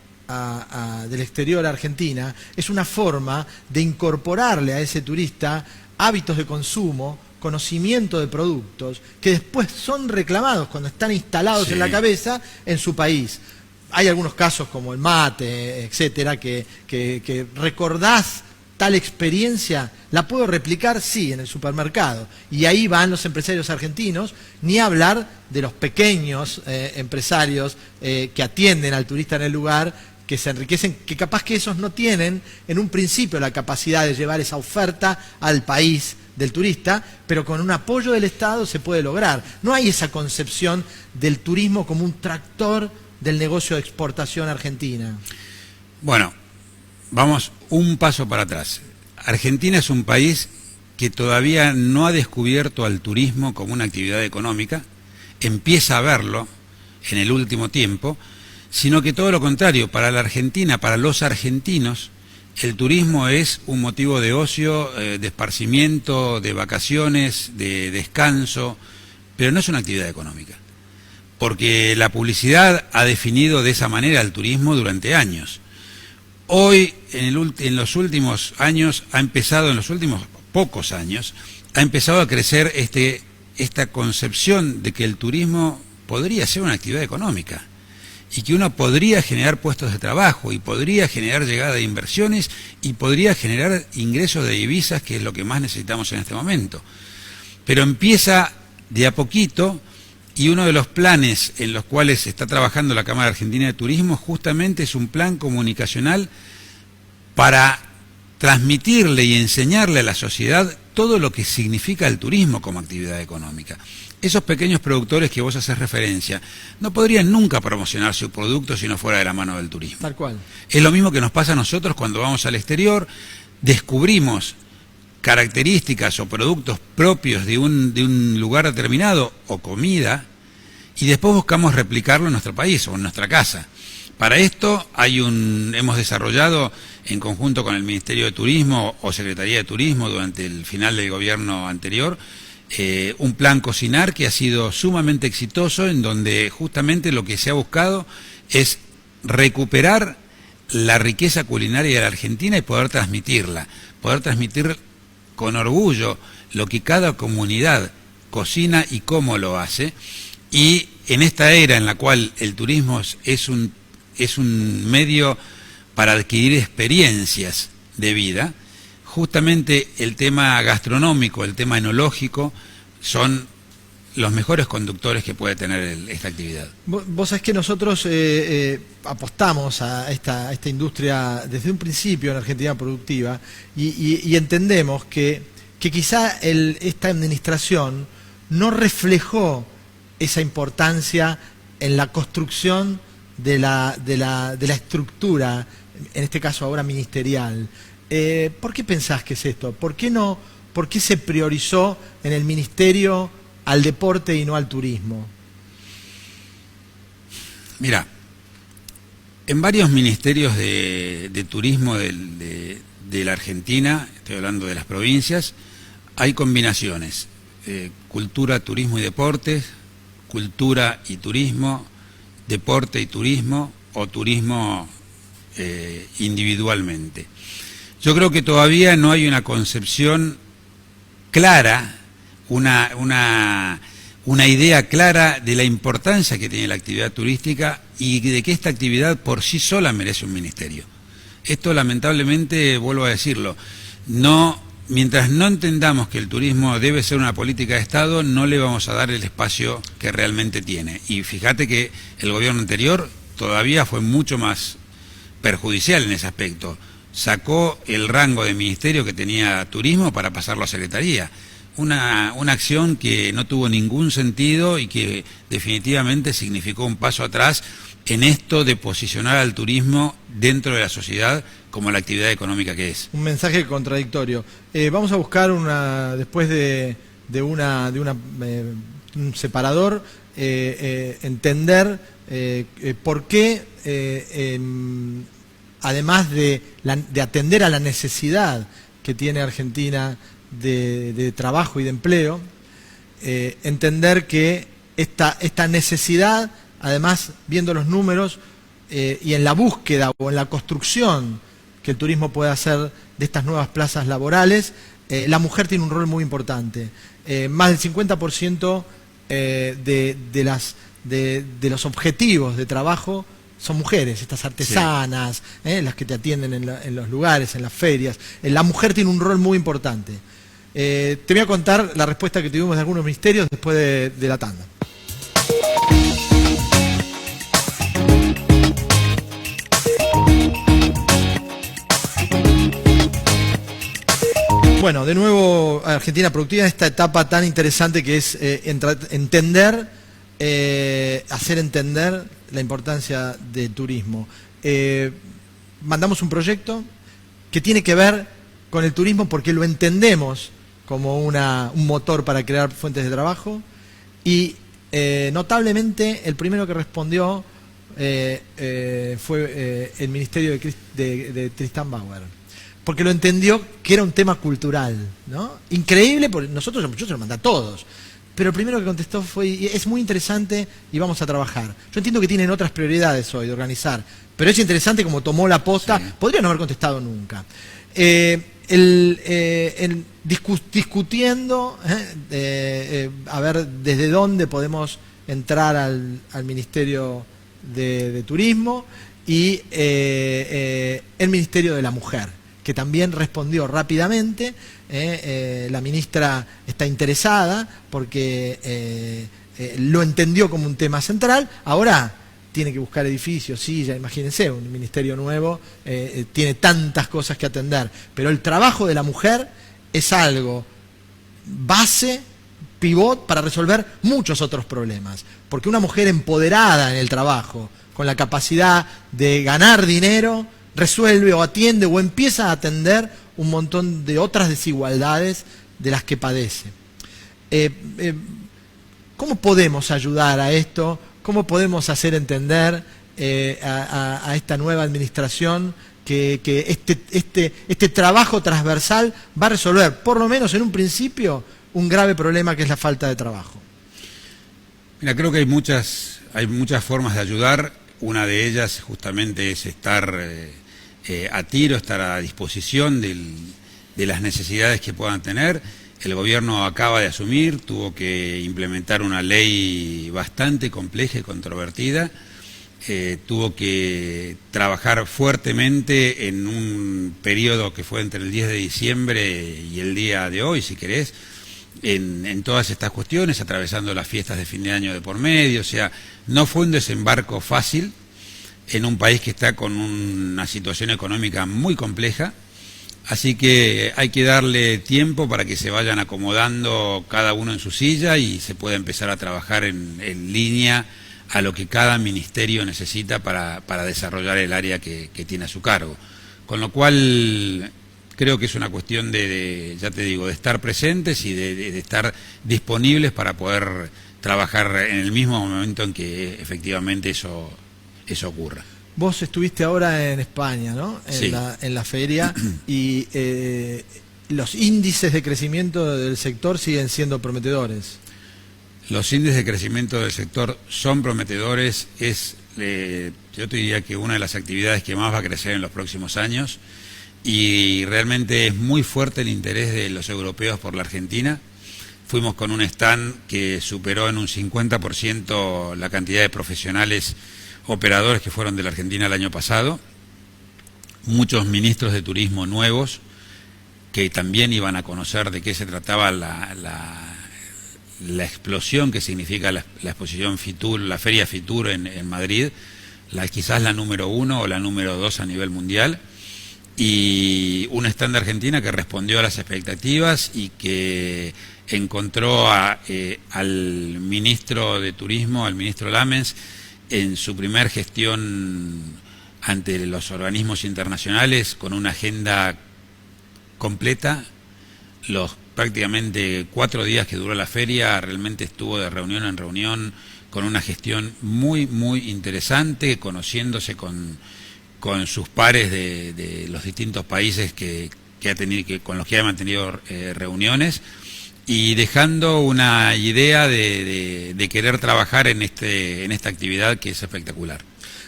del exterior a Argentina es una forma de incorporarle a ese turista hábitos de consumo, conocimiento de productos, que después son reclamados cuando están instalados en la cabeza en su país. Hay algunos casos como el mate, etcétera, que recordás tal experiencia, la puedo replicar, sí, en el supermercado. Y ahí van los empresarios argentinos, ni hablar de los pequeños empresarios que atienden al turista en el lugar, que se enriquecen, que capaz que esos no tienen en un principio la capacidad de llevar esa oferta al país del turista, pero con un apoyo del Estado se puede lograr. No hay esa concepción del turismo como un tractor del negocio de exportación argentina. Bueno, vamos un paso para atrás. Argentina es un país que todavía no ha descubierto al turismo como una actividad económica, empieza a verlo en el último tiempo, sino que todo lo contrario, para la Argentina, para los argentinos, el turismo es un motivo de ocio, de esparcimiento, de vacaciones, de descanso, pero no es una actividad económica. Porque la publicidad ha definido de esa manera el turismo durante años. Hoy, en los últimos años, en los últimos pocos años, ha empezado a crecer esta concepción de que el turismo podría ser una actividad económica y que uno podría generar puestos de trabajo y podría generar llegada de inversiones y podría generar ingresos de divisas, que es lo que más necesitamos en este momento. Pero empieza de a poquito. Y uno de los planes en los cuales está trabajando la Cámara Argentina de Turismo justamente es un plan comunicacional para transmitirle y enseñarle a la sociedad todo lo que significa el turismo como actividad económica. Esos pequeños productores que vos haces referencia no podrían nunca promocionar su producto si no fuera de la mano del turismo. Tal cual. Es lo mismo que nos pasa a nosotros cuando vamos al exterior, descubrimos características o productos propios de un lugar determinado o comida y después buscamos replicarlo en nuestro país o en nuestra casa. Para esto hemos desarrollado en conjunto con el Ministerio de Turismo o Secretaría de Turismo durante el final del gobierno anterior, un plan Cocinar que ha sido sumamente exitoso, en donde justamente lo que se ha buscado es recuperar la riqueza culinaria de la Argentina y poder transmitir con orgullo lo que cada comunidad cocina y cómo lo hace. Y en esta era en la cual el turismo es un medio para adquirir experiencias de vida, justamente el tema gastronómico, el tema enológico, son los mejores conductores que puede tener esta actividad. Vos sabés que nosotros apostamos a esta industria desde un principio en Argentina Productiva y entendemos que quizá esta administración no reflejó esa importancia en la construcción de la estructura, en este caso ahora ministerial. ¿Por qué pensás que es esto? ¿Por qué se priorizó en el ministerio al deporte y no al turismo? Mira, en varios ministerios de turismo de la Argentina, estoy hablando de las provincias, hay combinaciones, cultura, turismo y deportes, cultura y turismo, deporte y turismo, o turismo individualmente. Yo creo que todavía no hay una concepción clara, una idea clara de la importancia que tiene la actividad turística y de que esta actividad por sí sola merece un ministerio. Esto, lamentablemente, vuelvo a decirlo, mientras no entendamos que el turismo debe ser una política de Estado, no le vamos a dar el espacio que realmente tiene. Y fíjate que el gobierno anterior todavía fue mucho más perjudicial en ese aspecto. Sacó el rango de ministerio que tenía turismo para pasarlo a secretaría. Una acción que no tuvo ningún sentido y que definitivamente significó un paso atrás en esto de posicionar al turismo dentro de la sociedad como la actividad económica que es. Un mensaje contradictorio. Vamos a buscar después de un separador, entender por qué, además de atender a la necesidad que tiene Argentina de trabajo y de empleo, entender que esta necesidad, además, viendo los números y en la búsqueda o en la construcción que el turismo puede hacer de estas nuevas plazas laborales, la mujer tiene un rol muy importante. Más del 50% de los objetivos de trabajo son mujeres, estas artesanas, sí, las que te atienden en los lugares, en las ferias. La mujer tiene un rol muy importante. Te voy a contar la respuesta que tuvimos de algunos ministerios después de la tanda. Bueno, de nuevo Argentina Productiva en esta etapa tan interesante que es entender, hacer entender la importancia del turismo. Mandamos un proyecto que tiene que ver con el turismo porque lo entendemos como un motor para crear fuentes de trabajo y notablemente el primero que respondió fue el ministerio de Tristán Bauer, porque lo entendió que era un tema cultural, ¿no? Increíble, porque yo se lo mandé a todos, pero el primero que contestó es muy interesante y vamos a trabajar. Yo entiendo que tienen otras prioridades hoy de organizar, pero es interesante como tomó la posta, sí. Podría no haber contestado nunca. Discutiendo, a ver desde dónde podemos entrar al Ministerio de Turismo y el Ministerio de la Mujer, que también respondió rápidamente. La ministra está interesada porque lo entendió como un tema central. Ahora tiene que buscar edificios, sí, ya imagínense, un ministerio nuevo tiene tantas cosas que atender, pero el trabajo de la mujer es algo base, pivot para resolver muchos otros problemas, porque una mujer empoderada en el trabajo, con la capacidad de ganar dinero, resuelve o atiende o empieza a atender un montón de otras desigualdades de las que padece. ¿Cómo podemos ayudar a esto? ¿Cómo podemos hacer entender a esta nueva administración que este trabajo transversal va a resolver, por lo menos en un principio, un grave problema que es la falta de trabajo? Mira, creo que hay muchas formas de ayudar. Una de ellas justamente es estar a tiro, estar a disposición de las necesidades que puedan tener. El gobierno acaba de asumir, tuvo que implementar una ley bastante compleja y controvertida. Tuvo que trabajar fuertemente en un periodo que fue entre el 10 de diciembre y el día de hoy, si querés, en todas estas cuestiones, atravesando las fiestas de fin de año de por medio. O sea, no fue un desembarco fácil en un país que está con una situación económica muy compleja, así que hay que darle tiempo para que se vayan acomodando cada uno en su silla y se pueda empezar a trabajar en línea a lo que cada ministerio necesita para desarrollar el área que tiene a su cargo. Con lo cual, creo que es una cuestión ya te digo, de estar presentes y de estar disponibles para poder trabajar en el mismo momento en que efectivamente eso ocurra. Vos estuviste ahora en España, ¿no? Sí. En la feria, y los índices de crecimiento del sector siguen siendo prometedores. Los índices de crecimiento del sector son prometedores. Yo te diría que una de las actividades que más va a crecer en los próximos años, y realmente es muy fuerte el interés de los europeos por la Argentina. Fuimos con un stand que superó en un 50% la cantidad de profesionales operadores que fueron de la Argentina el año pasado. Muchos ministros de turismo nuevos que también iban a conocer de qué se trataba la explosión que significa la exposición Fitur, la feria Fitur en Madrid, quizás la número 1 o la número 2 a nivel mundial, y un stand de Argentina que respondió a las expectativas y que encontró al ministro de Turismo, al ministro Lamens, en su primer gestión ante los organismos internacionales con una agenda completa. Los prácticamente 4 días que duró la feria realmente estuvo de reunión en reunión con una gestión muy, muy interesante, conociéndose con sus pares de los distintos países con los que ha mantenido reuniones, y dejando una idea de querer trabajar en esta actividad que es espectacular.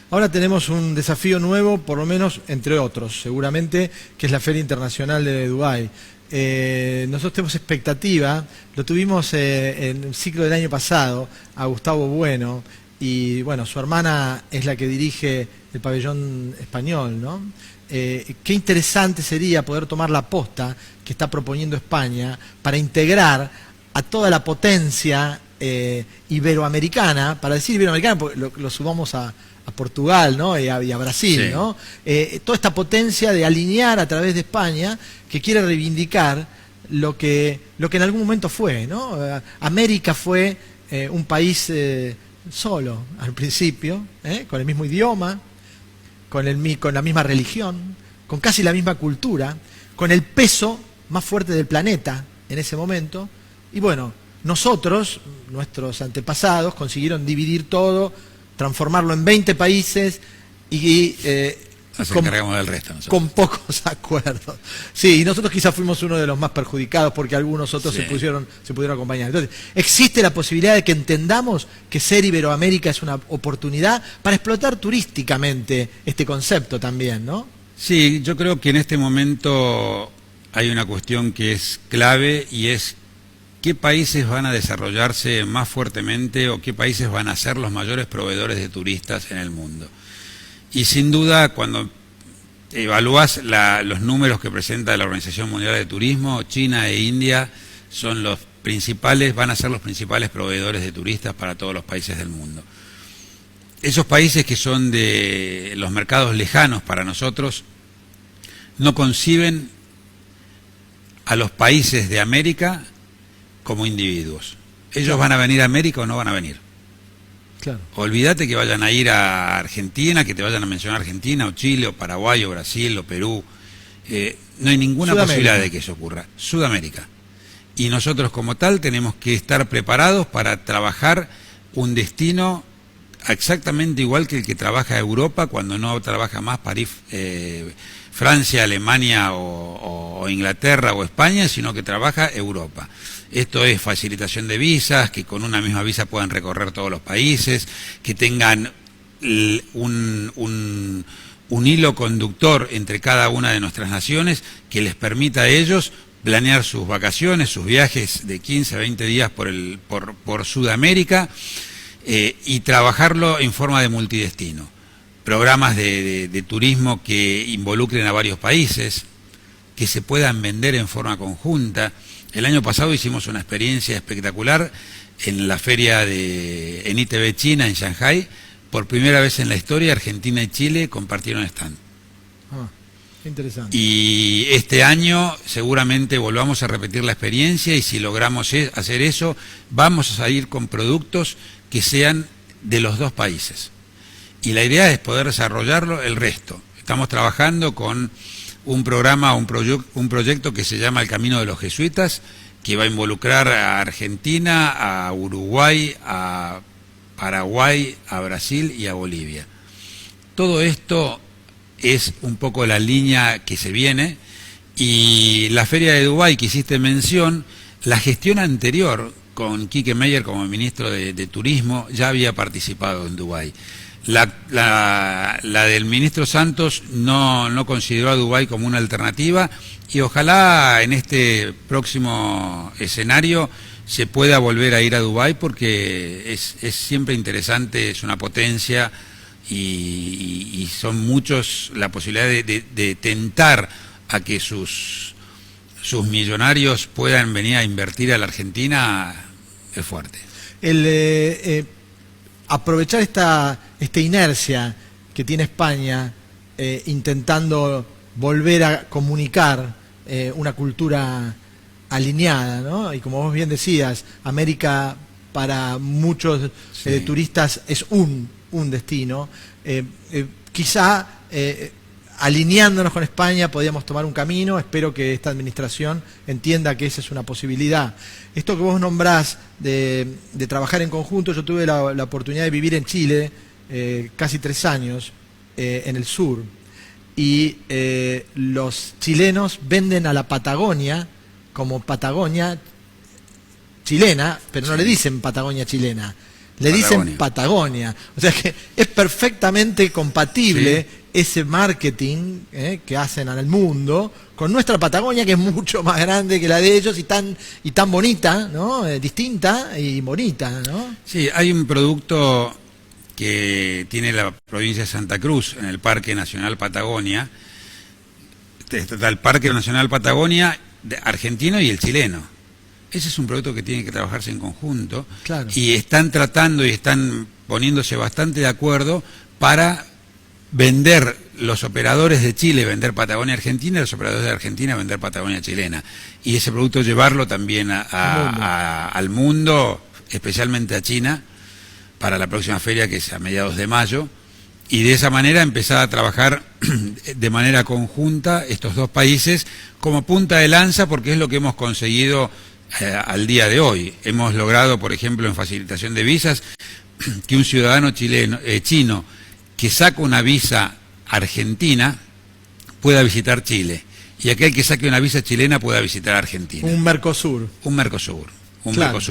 Ahora tenemos un desafío nuevo, por lo menos entre otros, seguramente, que es la Feria Internacional de Dubái. Nosotros tenemos expectativa, lo tuvimos en el ciclo del año pasado, a Gustavo Bueno, y bueno, su hermana es la que dirige el pabellón español, ¿no? Qué interesante sería poder tomar la posta que está proponiendo España para integrar a toda la potencia iberoamericana, para decir iberoamericana, porque lo sumamos a Portugal, ¿no? y a Brasil, sí. ¿No? Toda esta potencia de alinear a través de España, que quiere reivindicar lo que en algún momento fue, ¿no? América fue un país solo al principio, con el mismo idioma, con la misma religión, con casi la misma cultura, con el peso más fuerte del planeta en ese momento. Y bueno, nuestros antepasados, consiguieron dividir todo, transformarlo en 20 países y nos encargamos del resto nosotros, con pocos acuerdos. Sí, y nosotros quizás fuimos uno de los más perjudicados porque algunos otros sí. se pudieron acompañar. Entonces, existe la posibilidad de que entendamos que ser Iberoamérica es una oportunidad para explotar turísticamente este concepto también, ¿no? Sí, yo creo que en este momento hay una cuestión que es clave, y es qué países van a desarrollarse más fuertemente o qué países van a ser los mayores proveedores de turistas en el mundo. Y sin duda, cuando evalúas los números que presenta la Organización Mundial de Turismo, China e India van a ser los principales proveedores de turistas para todos los países del mundo. Esos países que son de los mercados lejanos para nosotros no conciben a los países de América como individuos. Ellos van a venir a América o no van a venir. Claro. Olvídate que vayan a ir a Argentina, que te vayan a mencionar Argentina o Chile o Paraguay o Brasil o Perú. No hay ninguna posibilidad de que eso ocurra. Sudamérica. y nosotros como tal tenemos que estar preparados para trabajar un destino exactamente igual que el que trabaja Europa cuando no trabaja más París, Francia, Alemania o Inglaterra o España, sino que trabaja Europa. Esto es facilitación de visas, que con una misma visa puedan recorrer todos los países, que tengan un hilo conductor entre cada una de nuestras naciones que les permita a ellos planear sus vacaciones, sus viajes de 15 a 20 días por Sudamérica, y trabajarlo en forma de multidestino. Programas de turismo que involucren a varios países, que se puedan vender en forma conjunta. El año pasado hicimos una experiencia espectacular en la feria en ITB China, en Shanghai. Por primera vez en la historia, Argentina y Chile compartieron stand. Interesante. Y este año seguramente volvamos a repetir la experiencia, y si logramos hacer eso, vamos a ir con productos que sean de los dos países. Y la idea es poder desarrollarlo el resto. Estamos trabajando con un programa, un proyecto que se llama El Camino de los Jesuitas, que va a involucrar a Argentina, a Uruguay, a Paraguay, a Brasil y a Bolivia. Todo esto es un poco la línea que se viene, y la Feria de Dubái que hiciste mención, la gestión anterior con Quique Meyer como ministro de Turismo ya había participado en Dubái. La del ministro Santos no consideró a Dubái como una alternativa, y ojalá en este próximo escenario se pueda volver a ir a Dubái, porque es siempre interesante, es una potencia, y son muchos la posibilidad de tentar a que sus millonarios puedan venir a invertir a la Argentina es fuerte. Aprovechar esta inercia que tiene España, intentando volver a comunicar una cultura alineada, ¿no? Y como vos bien decías, América para muchos turistas es un destino. Quizá alineándonos con España podíamos tomar un camino. Espero que esta administración entienda que esa es una posibilidad. Esto que vos nombrás de trabajar en conjunto, yo tuve la oportunidad de vivir en Chile casi 3 años, en el sur, y los chilenos venden a la Patagonia como Patagonia chilena, pero no le dicen Patagonia chilena, le dicen Patagonia. O sea que es perfectamente compatible ese marketing que hacen al mundo con nuestra Patagonia, que es mucho más grande que la de ellos, y tan bonita, ¿no? Distinta y bonita, ¿no? Sí, hay un producto que tiene la provincia de Santa Cruz en el Parque Nacional Patagonia. Está el Parque Nacional Patagonia argentino y el chileno. Ese es un producto que tiene que trabajarse en conjunto, claro. Y están tratando y están poniéndose bastante de acuerdo para vender, los operadores de Chile vender Patagonia Argentina, y los operadores de Argentina vender Patagonia chilena, y ese producto llevarlo también al mundo, especialmente a China, para la próxima feria, que es a mediados de mayo, y de esa manera empezar a trabajar de manera conjunta estos dos países como punta de lanza, porque es lo que hemos conseguido al día de hoy. Hemos logrado, por ejemplo, en facilitación de visas, que un ciudadano chino que saca una visa argentina pueda visitar Chile, y aquel que saque una visa chilena pueda visitar Argentina. Un Mercosur. Mercosur.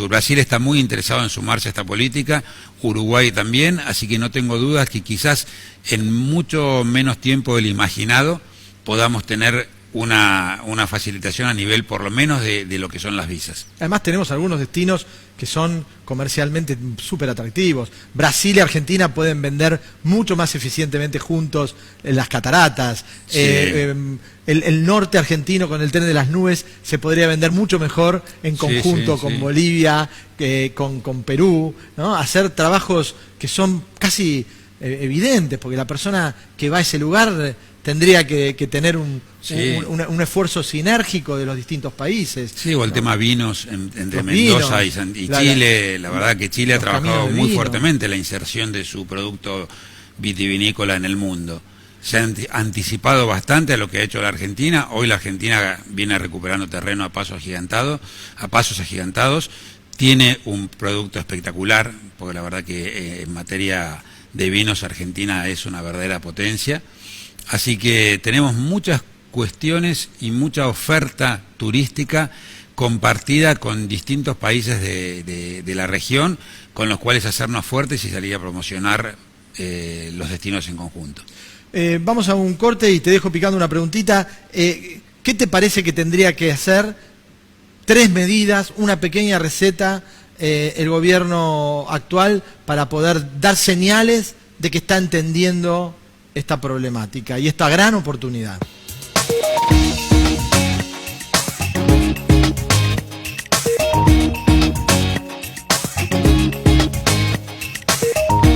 Brasil está muy interesado en sumarse a esta política, Uruguay también, así que no tengo dudas que quizás en mucho menos tiempo del imaginado podamos tener una facilitación a nivel por lo menos de lo que son las visas. Además tenemos algunos destinos que son comercialmente súper atractivos. Brasil y Argentina pueden vender mucho más eficientemente juntos las cataratas. Sí. El norte argentino con el tren de las nubes se podría vender mucho mejor en conjunto con Bolivia, con Perú, ¿no? Hacer trabajos que son casi evidentes, porque la persona que va a ese lugar tendría que tener un esfuerzo sinérgico de los distintos países. Sí, o el tema vinos entre Mendoza y Chile. La verdad que Chile ha trabajado muy fuertemente la inserción de su producto vitivinícola en el mundo. se han anticipado bastante a lo que ha hecho la Argentina. Hoy la Argentina viene recuperando terreno a pasos agigantados. Tiene un producto espectacular, porque la verdad que en materia de vinos Argentina es una verdadera potencia. Así que tenemos muchas cuestiones y mucha oferta turística compartida con distintos países de la región, con los cuales hacernos fuertes y salir a promocionar los destinos en conjunto. Vamos a un corte y te dejo picando una preguntita. ¿Qué te parece que tendría que hacer? 3 medidas, una pequeña receta, el gobierno actual para poder dar señales de que está entendiendo esta problemática y esta gran oportunidad.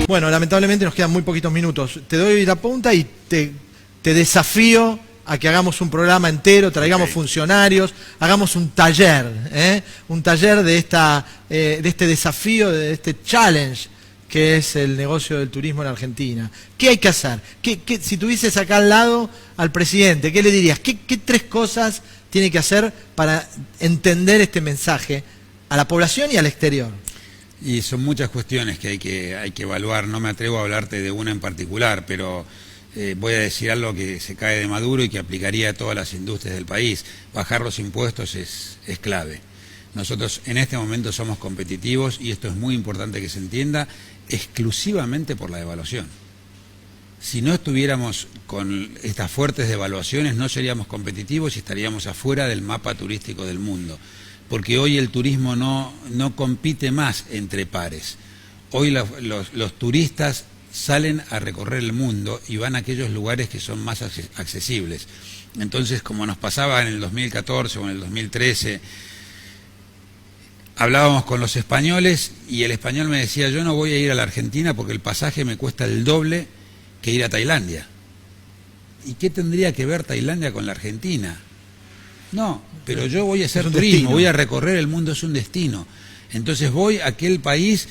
Bueno, lamentablemente nos quedan muy poquitos minutos. Te doy la punta y te desafío a que hagamos un programa entero, traigamos funcionarios, hagamos un taller de este desafío, de este challenge que es el negocio del turismo en Argentina. ¿Qué hay que hacer? Si tuvieses acá al lado al presidente, ¿qué le dirías? ¿Qué 3 cosas tiene que hacer para entender este mensaje a la población y al exterior? Y son muchas cuestiones que hay que evaluar. No me atrevo a hablarte de una en particular, pero voy a decir algo que se cae de maduro y que aplicaría a todas las industrias del país. Bajar los impuestos es clave. Nosotros en este momento somos competitivos, y esto es muy importante que se entienda, exclusivamente por la devaluación. Si no estuviéramos con estas fuertes devaluaciones, no seríamos competitivos y estaríamos afuera del mapa turístico del mundo. Porque hoy el turismo no compite más entre pares. Hoy los turistas salen a recorrer el mundo y van a aquellos lugares que son más accesibles. Entonces, como nos pasaba en el 2014 o en el 2013, hablábamos con los españoles y el español me decía: yo no voy a ir a la Argentina porque el pasaje me cuesta el doble que ir a Tailandia. ¿Y qué tendría que ver Tailandia con la Argentina? No, pero yo voy a hacer turismo, destino. Voy a recorrer el mundo, es un destino. Entonces voy a aquel país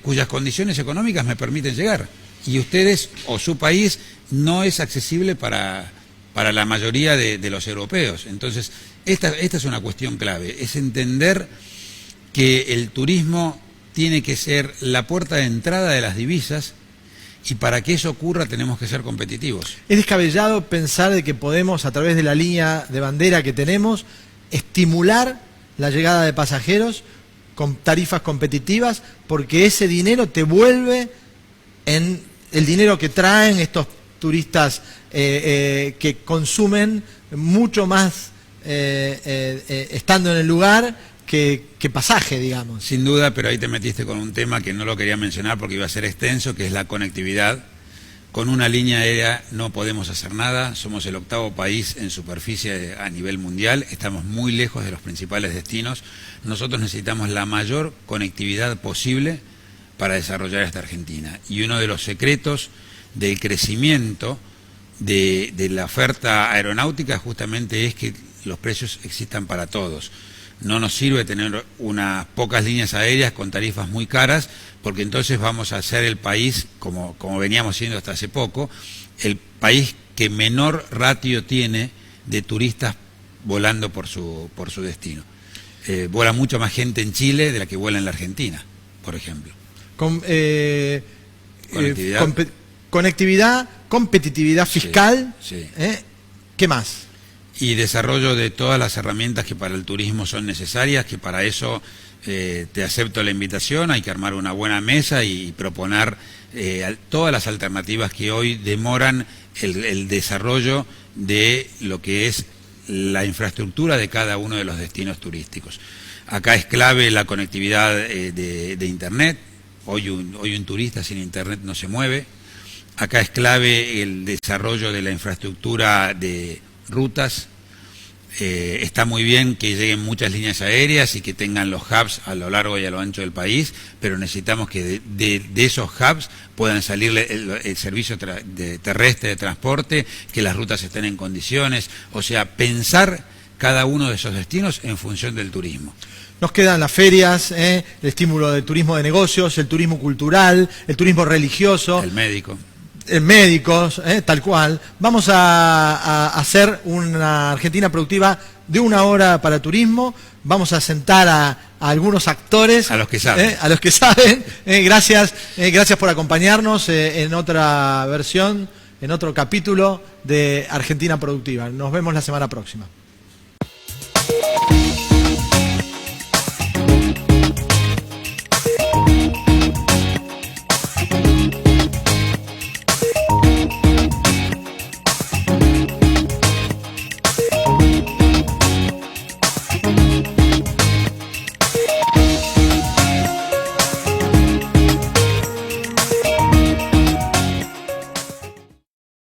cuyas condiciones económicas me permiten llegar. Y ustedes o su país no es accesible para la mayoría de los europeos. Entonces, esta es una cuestión clave, es entender que el turismo tiene que ser la puerta de entrada de las divisas, y para que eso ocurra tenemos que ser competitivos. Es descabellado pensar de que podemos, a través de la línea de bandera que tenemos, estimular la llegada de pasajeros con tarifas competitivas, porque ese dinero te vuelve en el dinero que traen estos turistas que consumen mucho más estando en el lugar que pasaje, digamos. Sin duda, pero ahí te metiste con un tema que no lo quería mencionar porque iba a ser extenso, que es la conectividad. Con una línea aérea no podemos hacer nada, somos el 8º país en superficie a nivel mundial, estamos muy lejos de los principales destinos. Nosotros necesitamos la mayor conectividad posible para desarrollar esta Argentina. Y uno de los secretos del crecimiento de la oferta aeronáutica justamente es que los precios existan para todos. No nos sirve tener unas pocas líneas aéreas con tarifas muy caras, porque entonces vamos a ser el país, como veníamos siendo hasta hace poco, el país que menor ratio tiene de turistas volando por su destino. Vuela mucha más gente en Chile de la que vuela en la Argentina, por ejemplo. Conectividad, competitividad fiscal, sí. ¿Qué más? Y desarrollo de todas las herramientas que para el turismo son necesarias, que para eso te acepto la invitación. Hay que armar una buena mesa y proponer todas las alternativas que hoy demoran el desarrollo de lo que es la infraestructura de cada uno de los destinos turísticos. Acá es clave la conectividad de Internet. Hoy un turista sin Internet no se mueve. Acá es clave el desarrollo de la infraestructura de rutas. Está muy bien que lleguen muchas líneas aéreas y que tengan los hubs a lo largo y a lo ancho del país, pero necesitamos que de esos hubs puedan salir el servicio terrestre de transporte, que las rutas estén en condiciones, o sea, pensar cada uno de esos destinos en función del turismo. Nos quedan las ferias, el estímulo del turismo de negocios, el turismo cultural, el turismo religioso. El médico. médicos, tal cual. Vamos a hacer una Argentina productiva de 1 hora para turismo. Vamos a sentar a algunos actores. A los que saben. A los que saben. Gracias por acompañarnos en otra versión, en otro capítulo de Argentina Productiva. Nos vemos la semana próxima.